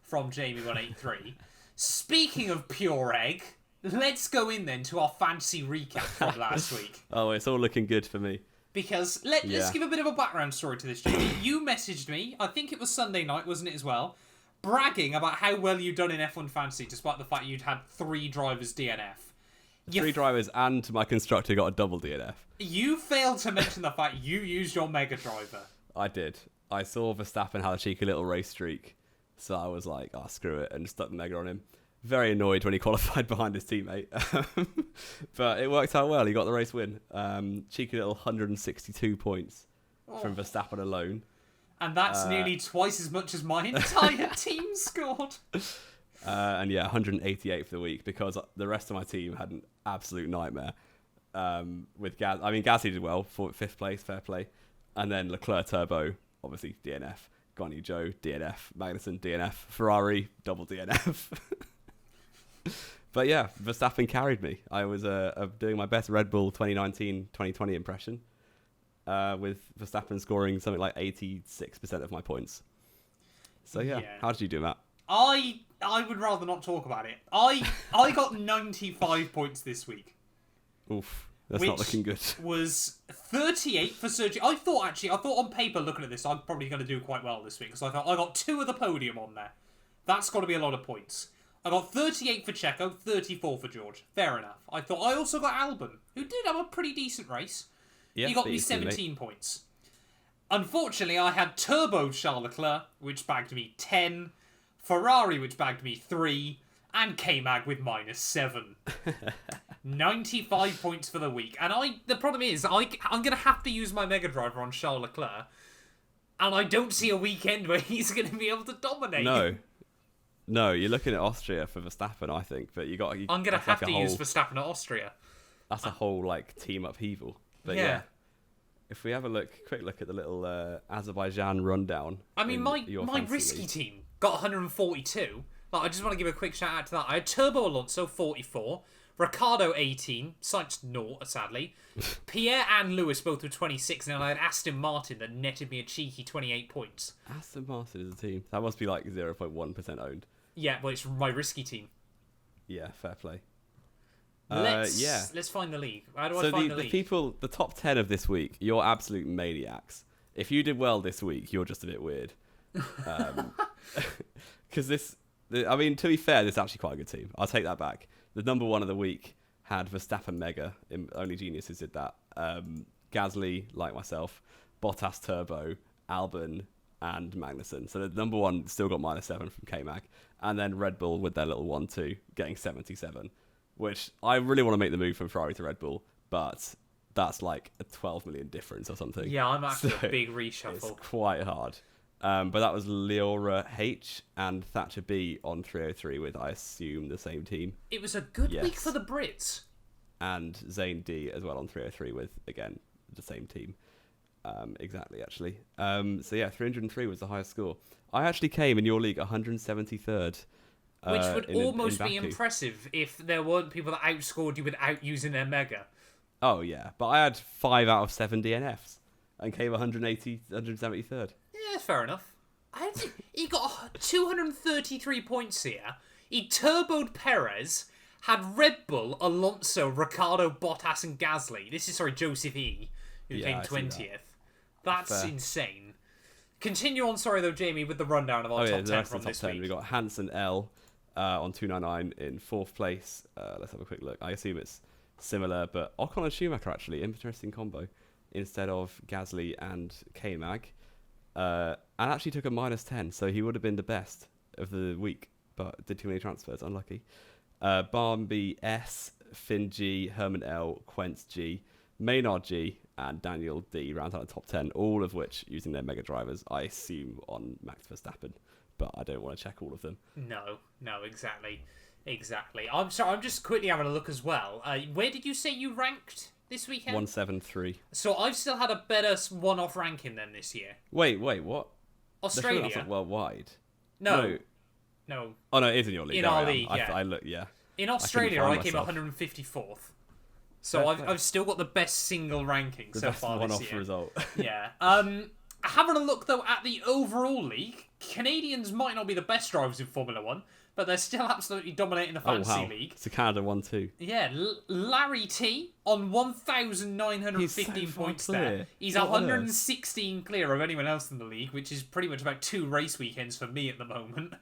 from Jamie183. Speaking of pure egg, let's go in then to our fancy recap from last week. Oh, it's all looking good for me. Because let's give a bit of a background story to this, Jamie. You messaged me, I think it was Sunday night, wasn't it, as well, bragging about how well you'd done in F1 Fantasy, despite the fact you'd had 3 drivers DNF. 3 drivers and my constructor got a double DNF. You failed to mention the fact you used your Mega Driver. I did. I saw Verstappen had a cheeky little race streak, so I was like, screw it, and stuck the Mega on him. Very annoyed when he qualified behind his teammate. But it worked out well. He got the race win. Cheeky little 162 points from Verstappen alone. And that's nearly twice as much as my entire team scored. And 188 for the week because the rest of my team had an absolute nightmare. With Gasly did well, for 5th place, fair play. And then Leclerc Turbo, obviously DNF. Guan Yu Zhou, DNF. Magnussen, DNF. Ferrari, double DNF. But yeah, Verstappen carried me. I was doing my best Red Bull 2019-2020 impression, with Verstappen scoring something like 86% of my points. So yeah, how did you do, Matt? I would rather not talk about it. I got 95 points this week. Oof, that's not looking good. Was 38 for Sergio. I thought on paper, looking at this, I'm probably going to do quite well this week because I thought I got 2 of the podium on there. That's got to be a lot of points. I got 38 for Checo, 34 for George. Fair enough. I also got Albon, who did have a pretty decent race. Yeah, he got me 17 points. Unfortunately, I had Turbo Charles Leclerc, which bagged me 10, Ferrari, which bagged me 3, and K-Mag with -7. 95 points for the week. And the problem is, I'm going to have to use my Mega Driver on Charles Leclerc, and I don't see a weekend where he's going to be able to dominate. No, you're looking at Austria for Verstappen, I think, but I'm going to have to use Verstappen at Austria. That's a whole team upheaval. But yeah, if we have a quick look at the little Azerbaijan rundown. I mean, my risky team got 142. I just want to give a quick shout out to that. I had Turbo Alonso 44, Ricciardo 18, Sainz 0, sadly. Pierre and Lewis both were 26, and I had Aston Martin that netted me a cheeky 28 points. Aston Martin is a team. That must be 0.1% owned. Yeah, well, it's my risky team. Yeah, fair play. Let's find the league. How do I find the league? The top 10 of this week, you're absolute maniacs. If you did well this week, you're just a bit weird. Because to be fair, this is actually quite a good team. I'll take that back. The number 1 of the week had Verstappen Mega. Only geniuses did that. Gasly, like myself, Bottas Turbo, Albon, and Magnussen. So the number 1 still got -7 from K-Mag. And then Red Bull with their little 1-2 getting 77. Which I really want to make the move from Ferrari to Red Bull, but that's a 12 million difference or something. Yeah, I'm after a big reshuffle. It's quite hard. But that was Leora H and Thatcher B on 303 with, I assume, the same team. It was a good week for the Brits. And Zane D as well on 303 with, again, the same team. Exactly, actually. 303 was the highest score. I actually came in your league 173rd. Which would almost be impressive if there weren't people that outscored you without using their Mega. Oh, yeah. But I had 5 out of 7 DNFs and came 173rd. Yeah, fair enough. He got 233 points here. He turboed Perez, had Red Bull, Alonso, Ricciardo, Bottas and Gasly. This is, Joseph E, who came 20th. That's insane. Continue on, though, Jamie, with the rundown of our top 10 from this week. We got Hansen L on 299 in 4th place. Let's have a quick look. I assume it's similar, but Ocon and Schumacher, actually. Interesting combo. Instead of Gasly and K-Mag. And actually took a -10, so he would have been the best of the week, but did too many transfers. Unlucky. Barnby S, Finn G, Herman L, Quentz G, Maynard G, and Daniel D round out the top 10, all of which using their Mega Drivers, I assume, on Max Verstappen, but I don't want to check all of them. No, exactly. I'm sorry, I'm just quickly having a look as well. Where did you say you ranked this weekend? 173. So I've still had a better one-off ranking than this year. Wait, what? Australia. That's like worldwide. No. Oh no, it is in your league. In our league, yeah. I look, yeah. In Australia, I came myself. 154th. So I've still got the best single ranking so far this one-off year. result. Yeah. Having a look though at the overall league, Canadians might not be the best drivers in Formula 1, but they're still absolutely dominating the fantasy league. It's a Canada 1-2. Yeah, Larry T on 1,915 points there. He's 116 clear of anyone else in the league, which is pretty much about 2 race weekends for me at the moment.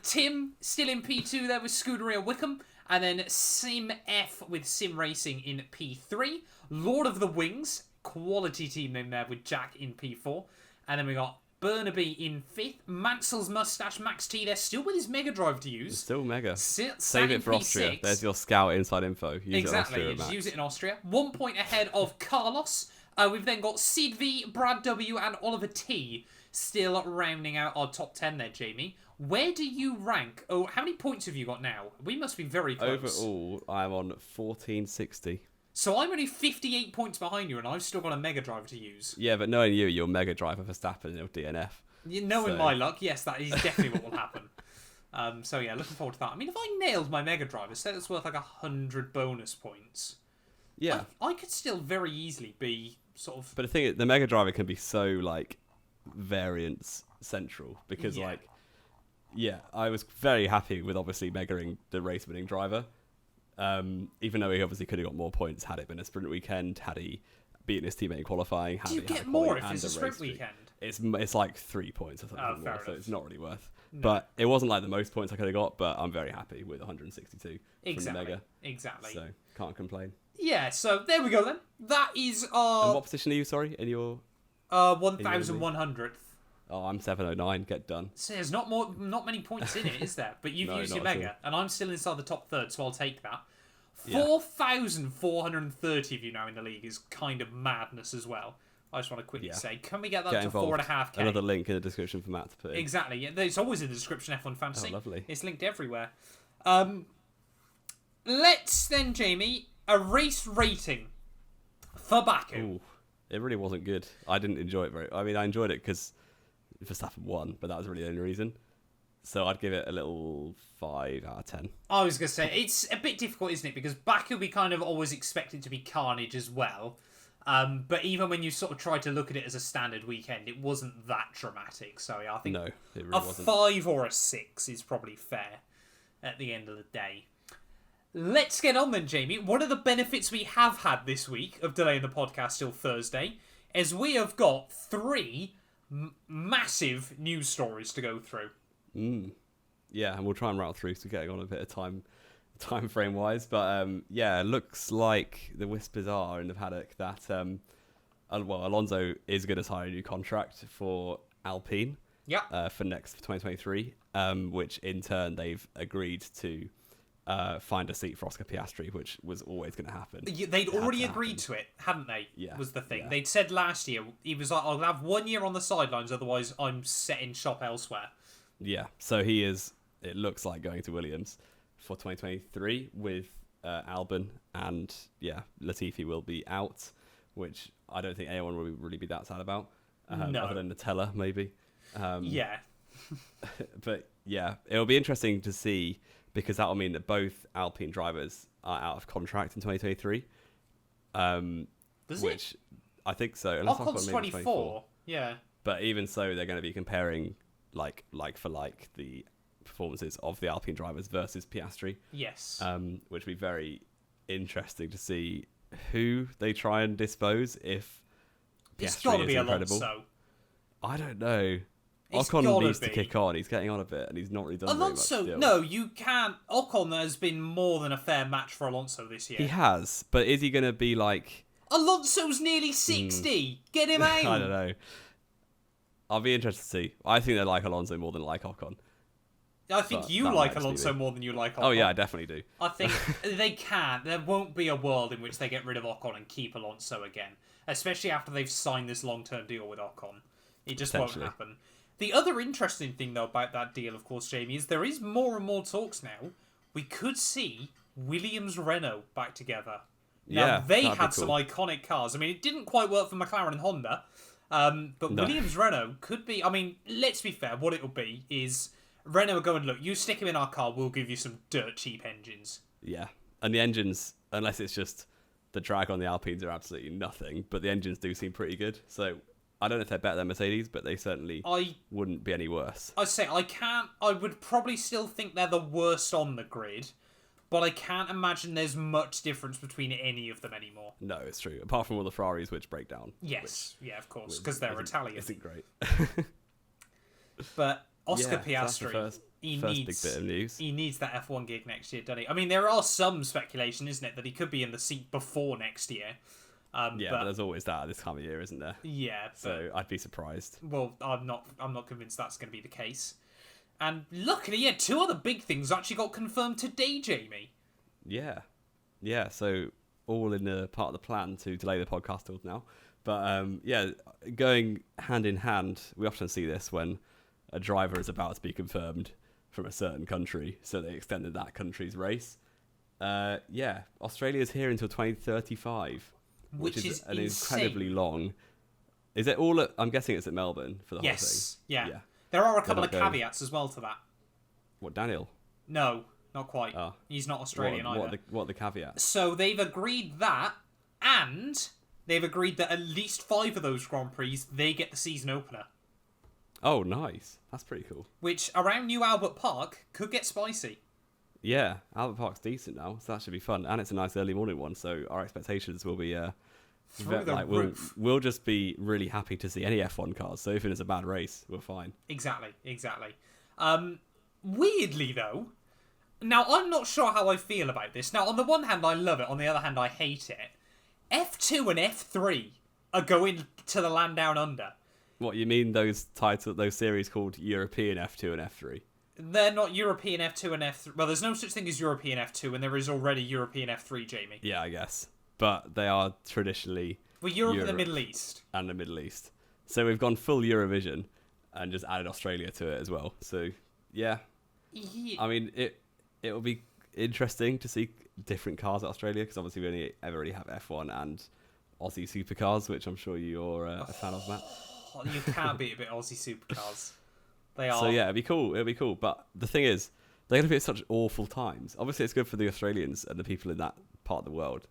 Tim still in P2 there with Scuderia Wickham, and then Sim F with Sim Racing in P3. Lord of the Wings, quality team in there with Jack in P4, and then we got Burnaby in 5th. Mansell's Mustache Max T there, still with his Mega Drive to use. Still Mega. Save it for Austria. There's your Scout inside info. Exactly, just use it in Austria. 1 point ahead of Carlos. We've then got Sid V, Brad W, and Oliver T still rounding out our top 10 there, Jamie. Where do you rank? Oh, how many points have you got now? We must be very close. Overall, I'm on 1460. So I'm only 58 points behind you, and I've still got a Mega Drive to use. Yeah, but knowing you're Mega Drive for Verstappen and your DNF. Knowing my luck, yes, that is definitely what will happen. So yeah, looking forward to that. I mean, if I nailed my Mega Drive, it's worth like 100 bonus points. Yeah. I could still very easily be sort of... But the thing is, the Mega Drive can be so, like, variance central, because, I was very happy with, obviously, Megaing the race-winning driver. Even though he obviously could have got more points had it been a sprint weekend, had he beaten his teammate in qualifying. Do you get more if it's a sprint weekend? It's like 3 points or something more, so enough. it's not really worth. No. But it wasn't like the most points I could have got, but I'm very happy with 162 from the Mega. Exactly. So can't complain. Yeah, so there we go then. That is our... And what position are you, sorry, in your... 1,100th. Oh, I'm 709. Get done. So there's not many points in it, is there? But you've used your Mega, and I'm still inside the top third, so I'll take that. 4,430 of you now in the league is kind of madness as well. I just want to quickly say, can we get that to 4.5k? Another link in the description for Matt to put in. Exactly. Yeah, it's always in the description, F1 Fantasy. Oh, lovely. It's linked everywhere. Let's then, Jamie, a race rating for Baku. Ooh, it really wasn't good. I didn't enjoy it I enjoyed it because Verstappen won, but that was really the only reason. So I'd give it a little 5 out of 10. I was going to say, it's a bit difficult, isn't it? Because Baku, we kind of always expect it to be carnage as well. But even when you sort of try to look at it as a standard weekend, it wasn't that dramatic. So I think it really wasn't. 5 or a 6 is probably fair at the end of the day. Let's get on then, Jamie. One of the benefits we have had this week of delaying the podcast till Thursday is we have got 3 massive news stories to go through. Yeah, and we'll try and rattle through to getting on a bit of time frame wise. But it looks like the whispers are in the paddock that Alonso is going to sign a new contract for Alpine. Yeah. For 2023, which in turn they've agreed to find a seat for Oscar Piastri, which was always going to happen. They'd already agreed to it, hadn't they? Yeah. Was the thing. Yeah. They'd said last year, he was like, I'll have 1 year on the sidelines, otherwise I'm setting shop elsewhere. Yeah, so he is, it looks like, going to Williams for 2023 with Albon, and Latifi will be out, which I don't think anyone will really be that sad about, no. Other than Nutella, maybe. Yeah. But yeah, it'll be interesting to see, because that will mean that both Alpine drivers are out of contract in 2023. Does which it? I think so. Ocon's 24. Yeah. But even so, they're going to be comparing like for like the performances of the Alpine drivers versus Piastri. Yes. Which will be very interesting to see who they try and dispose if Piastri is incredible. Alonso. I don't know. It's Ocon needs to kick on. He's getting on a bit, and he's not really done Alonso, very much still. No, you can't. Ocon has been more than a fair match for Alonso this year. He has, but is he going to be like... Alonso's nearly 60. Get him out. I don't know. I'll be interested to see. I think they like Alonso more than like Ocon. I think you like Alonso more than you like Ocon. Oh yeah, I definitely do. I think they can. There won't be a world in which they get rid of Ocon and keep Alonso again. Especially after they've signed this long-term deal with Ocon. It just won't happen. The other interesting thing, though, about that deal, of course, Jamie, is there is more and more talks now. We could see Williams-Renault back together. Yeah, Now, they that'd be had some cool. iconic cars. I mean, it didn't quite work for McLaren and Honda, but No. Williams-Renault could be... I mean, let's be fair. What it'll be is Renault are going, look, you stick him in our car, we'll give you some dirt cheap engines. Yeah, and the engines, unless it's just the drag on the Alpines, are absolutely nothing. But the engines do seem pretty good. So I don't know if they're better than Mercedes, but they certainly wouldn't be any worse. I'd say I would probably still think they're the worst on the grid, but I can't imagine there's much difference between any of them anymore. No, it's true. Apart from all the Ferraris which break down. Yes, yeah, of course, because they're Italian. Isn't great. But Oscar Yeah, so that's the Piastri, first big bit of news. he needs that F1 gig next year, doesn't he? I mean, there are some speculation, isn't it, that he could be in the seat before next year. But there's always that at this time of year, isn't there? Yeah. So I'd be surprised. Well, I'm not convinced that's going to be the case. And luckily, yeah, two other big things actually got confirmed today, Jamie. Yeah. So all in the part of the plan to delay the podcast till now. But going hand in hand, we often see this when a driver is about to be confirmed from a certain country, so they extended that country's race. Australia's here until 2035, which is an insane. incredibly long. Is it all at, I'm guessing it's at Melbourne for the whole thing? Yeah. There are a couple of not going. caveats as well to that. What, Daniel? No, not quite. Oh. He's not Australian either. What are the caveats? So they've agreed that, and they've agreed that at least 5 of those Grand Prix, they get the season opener. Oh, nice. That's pretty cool. Which, around New Albert Park, could get spicy. Yeah, Albert Park's decent now, so that should be fun. And it's a nice early morning one, so our expectations will be... Through the roof. We'll just be really happy to see any F1 cars, so if it is a bad race, we're fine. Exactly. Weirdly, though, now I'm not sure how I feel about this. Now, on the one hand, I love it. On the other hand, I hate it. F2 and F3 are going to the land down under. What, you mean those series called European F2 and F3? They're not European F2 and F3. Well, there's no such thing as European F2, and there is already European F3, Jamie. Yeah, I guess. But they are traditionally... Well, Europe and the Middle East. And the Middle East. So we've gone full Eurovision and just added Australia to it as well. So, yeah. I mean, it will be interesting to see different cars at Australia, because obviously we only ever really have F1 and Aussie supercars, which I'm sure you're a fan of, Matt. You can't beat a bit Aussie supercars. They are. So yeah, it'd be cool. But the thing is, they're going to be at such awful times. Obviously, it's good for the Australians and the people in that part of the world,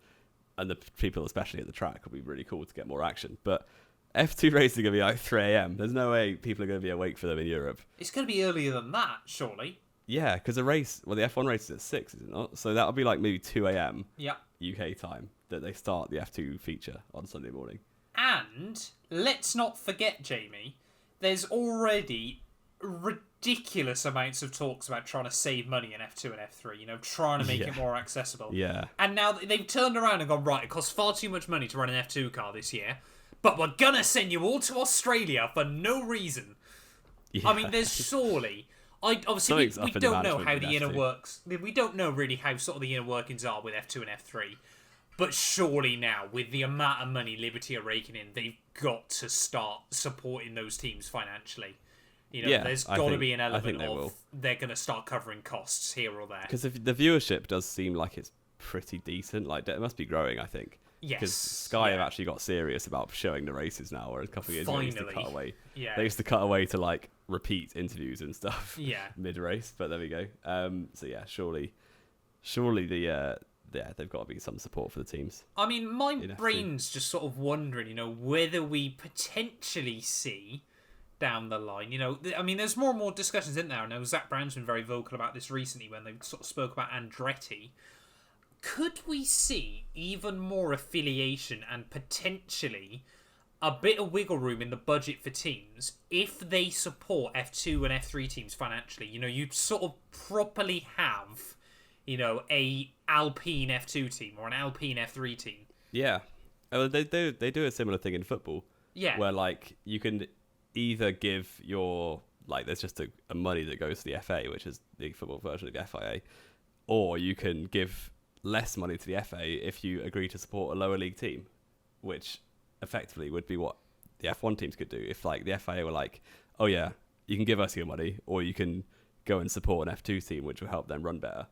and the people especially at the track. Will be really cool to get more action. But F2 races are going to be like 3 a.m. There's no way people are going to be awake for them in Europe. It's going to be earlier than that, surely. Yeah, because the F1 race is at 6, is it not? So that'll be like maybe 2 a.m. UK time that they start the F2 feature on Sunday morning. And let's not forget, Jamie, there's already ridiculous amounts of talks about trying to save money in F2 and F3, trying to make it more accessible. Yeah. And now they've turned around and gone, right, it costs far too much money to run an F2 car this year, but we're gonna send you all to Australia for no reason. Yeah. I mean, there's surely... we don't know how the inner works. We don't know really how sort of the inner workings are with F2 and F3. But surely now, with the amount of money Liberty are raking in, they've got to start supporting those teams financially. There's got to be an element of they're going to start covering costs here or there. Because the viewership does seem like it's pretty decent. Like, it must be growing, I think. Yes. Because Sky have actually got serious about showing the races now, whereas a couple of years ago they used to cut away. Yeah. They used to cut away to, like, repeat interviews and stuff. Yeah. Mid-race, but there we go. So, yeah, surely they've got to be some support for the teams. I mean, my brain's just sort of wondering, whether we potentially see down the line, I mean, there's more and more discussions in there. I know Zach Brown's been very vocal about this recently when they sort of spoke about Andretti. Could we see even more affiliation and potentially a bit of wiggle room in the budget for teams if they support F2 and F3 teams financially? You'd sort of properly have, a Alpine F2 team or an Alpine F3 team. Yeah. They do a similar thing in football. Yeah. Where, like, you can either give your... Like, there's just a money that goes to the FA, which is the football version of the FIA. Or you can give less money to the FA if you agree to support a lower league team, which effectively would be what the F1 teams could do. If, like, the FIA were like, oh, yeah, you can give us your money, or you can go and support an F2 team, which will help them run better.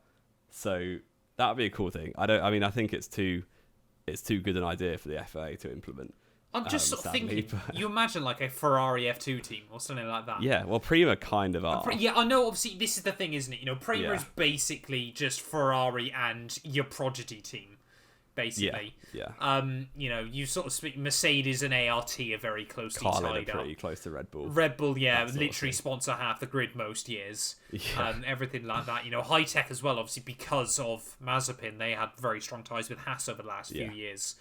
So That would be a cool thing. I think it's too good an idea for the FIA to implement. I'm just sort of sadly, thinking, but... you imagine like a Ferrari F2 team or something like that. Yeah, well, Prima kind of are. Yeah, I know, obviously, this is the thing, isn't it? You know, Prima Yeah. is basically just Ferrari and your prodigy team, basically. Yeah. You know, you sort of speak, Mercedes and ART are very closely Carlin tied are up. pretty close to Red Bull. Red Bull, yeah, That sort of literally thing. sponsor half the grid most years. Yeah. Everything like that. You know, high tech as well, obviously, because of Mazepin, they had very strong ties with Haas over the last few years.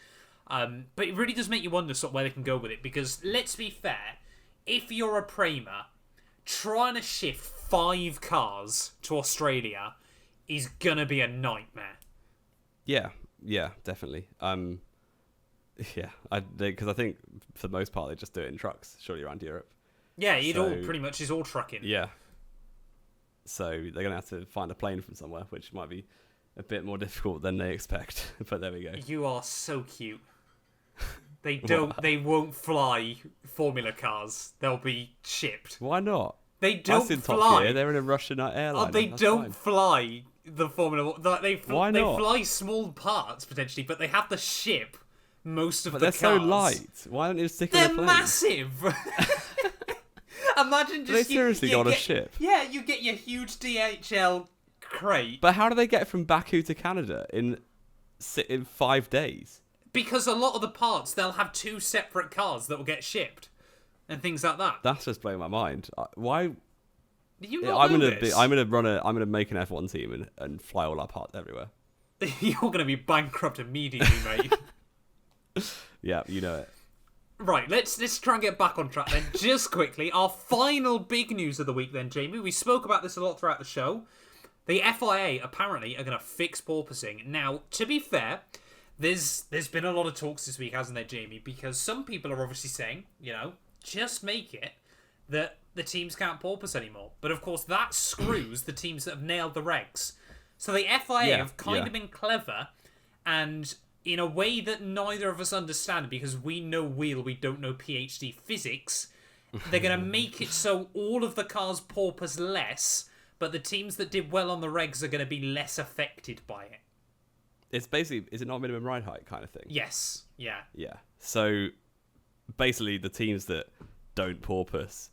But it really does make you wonder sort of where they can go with it, because let's be fair, if you're a Prima, trying to shift 5 cars to Australia is gonna be a nightmare. Yeah, definitely. Yeah, because I think for the most part they just do it in trucks, surely around Europe. Yeah, it all pretty much is all trucking. Yeah. So they're gonna have to find a plane from somewhere, which might be a bit more difficult than they expect. But there we go. You are so cute. They won't fly Formula cars. They'll be shipped. Why not? They don't That's in fly. Top Gear. They're in a Russian airline. They don't fly the Formula 1. Why They not? fly small parts potentially, but they have to ship most of the cars. They're so light. Why don't you stick in They're a plane? massive. Imagine just They seriously got a get, ship. Yeah, you get your huge DHL crate. But how do they get from Baku to Canada in 5 days? Because a lot of the parts, they'll have 2 separate cars that will get shipped and things like that. That's just blowing my mind. Why? Do you not know this? I'm gonna make an F1 team and fly all our parts everywhere. You're gonna be bankrupt immediately, mate. Yeah, you know it. Right, let's try and get back on track then. Just quickly, our final big news of the week then, Jamie. We spoke about this a lot throughout the show. The FIA apparently are going to fix porpoising. Now, to be fair, there's been a lot of talks this week, hasn't there, Jamie? Because some people are obviously saying, you know, just make it that the teams can't porpoise anymore. But of course, that screws the teams that have nailed the regs. So the FIA have kind of been clever, and in a way that neither of us understand, because we know wheel, we don't know PhD physics, they're going to make it so all of the cars porpoise less, but the teams that did well on the regs are going to be less affected by it. It's basically, is it not minimum ride height kind of thing? Yes, yeah. Yeah. So basically, the teams that don't porpoise,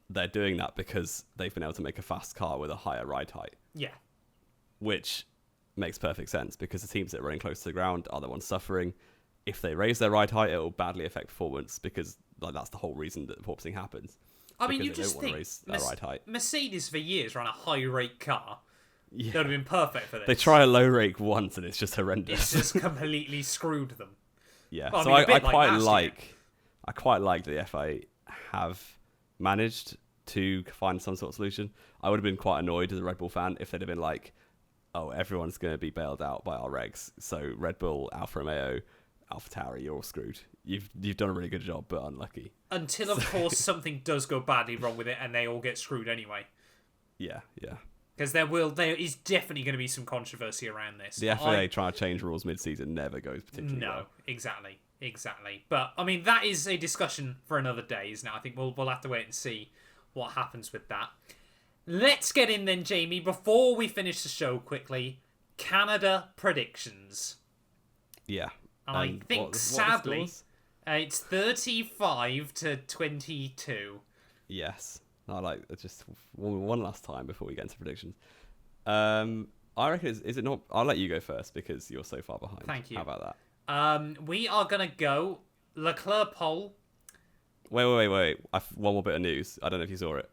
they're doing that because they've been able to make a fast car with a higher ride height. Yeah. Which makes perfect sense, because the teams that are running close to the ground are the ones suffering. If they raise their ride height, it will badly affect performance, because that's the whole reason that porpoising happens. I mean, you Because they just don't want to think raise their ride height. Mercedes for years ran a high rate car. Yeah. That would have been perfect for this. They try a low rake once and it's just horrendous. It's just completely screwed them. Yeah. Well, So I I quite like that the FIA have managed to find some sort of solution. I would have been quite annoyed as a Red Bull fan if they'd have been like, oh, everyone's going to be bailed out by our regs. So Red Bull, Alfa Romeo, AlphaTauri, you're all screwed. You've done a really good job, but unlucky. Until, of course, something does go badly wrong with it and they all get screwed anyway. Yeah. Because there is definitely going to be some controversy around this. The FIA trying to change rules mid-season never goes particularly well. No, exactly. But, I mean, that is a discussion for another day, isn't it? I think we'll have to wait and see what happens with that. Let's get in then, Jamie, before we finish the show quickly. Canada predictions. Yeah. I think, sadly, it's 35-22. Yes. I like just one last time before we get into predictions. I reckon is it not? I'll let you go first because you're so far behind. Thank you. How about that? We are gonna go Leclerc pole. Wait. One more bit of news. I don't know if you saw it.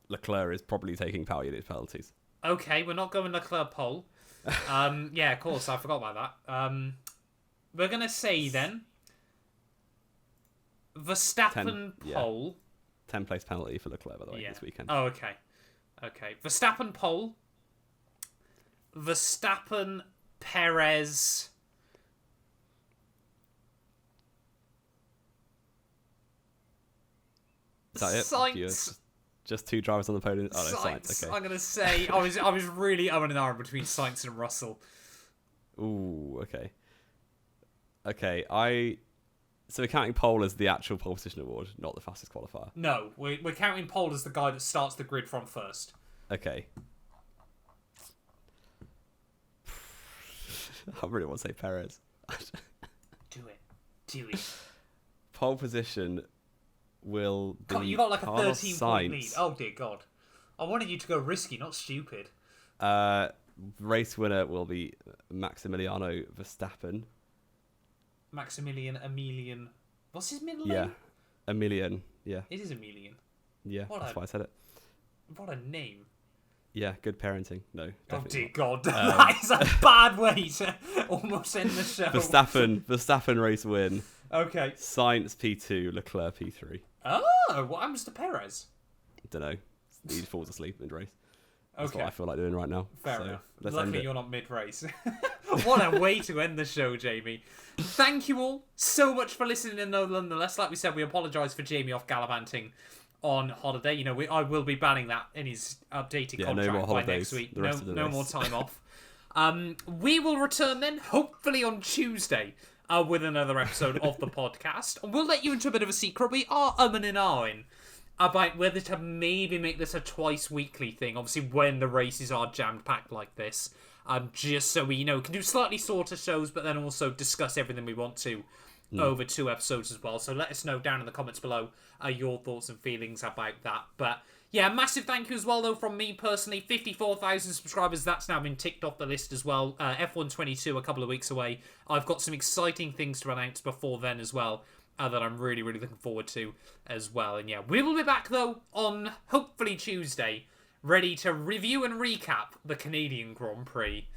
Leclerc is probably taking power unit penalties. Okay, we're not going Leclerc pole. Yeah, of course, I forgot about that. We're gonna say then Verstappen pole. 10-place penalty for Leclerc, by the way, this weekend. Oh, okay. Verstappen pole. Verstappen Perez. Is that it? Sainz. Just 2 drivers on the podium. Oh, no, Sainz. Okay. I'm gonna say I was really umming and ahhing between Sainz and Russell. Ooh, okay. So we're counting pole as the actual pole position award, not the fastest qualifier. No, we're counting pole as the guy that starts the grid from first. Okay. I really want to say Perez. Do it. Pole position will be You got like a Carlos 13-point lead. Sainz. Oh dear God. I wanted you to go risky, not stupid. Race winner will be Maximiliano Verstappen. Maximilian Emilian. What's his middle Yeah, name? Emilian. Yeah, It is Emilian. yeah. That's why I said it. What a name. Yeah, good parenting. No, Oh definitely dear not. God. That is a bad way to almost end the show. Verstappen race win. Okay. Sainz P2, Leclerc P3. Oh, what happens to Perez? Don't know. He falls asleep mid-race. That's Okay. what I feel like doing right now. Fair so enough. Let's end Luckily it. you're not mid-race. What a way to end the show, Jamie. Thank you all so much for listening in, nonetheless. Like we said, we apologise for Jamie off gallivanting on holiday. You know, I will be banning that in his updated Yeah, contract no more by holidays next week. the rest of the No race. more time off. We will return then, hopefully on Tuesday, with another episode of the podcast. We'll let you into a bit of a secret. We are and ahhing about whether to maybe make this a twice weekly thing. Obviously, when the races are jammed packed like this, just so we can do slightly shorter shows, but then also discuss everything we want to over 2 episodes as well. So let us know down in the comments below your thoughts and feelings about that. But yeah, massive thank you as well, though, from me personally. 54,000 subscribers, that's now been ticked off the list as well. F122 a couple of weeks away. I've got some exciting things to announce before then as well, that I'm really, really looking forward to as well. And yeah, we will be back, though, on hopefully Tuesday, ready to review and recap the Canadian Grand Prix.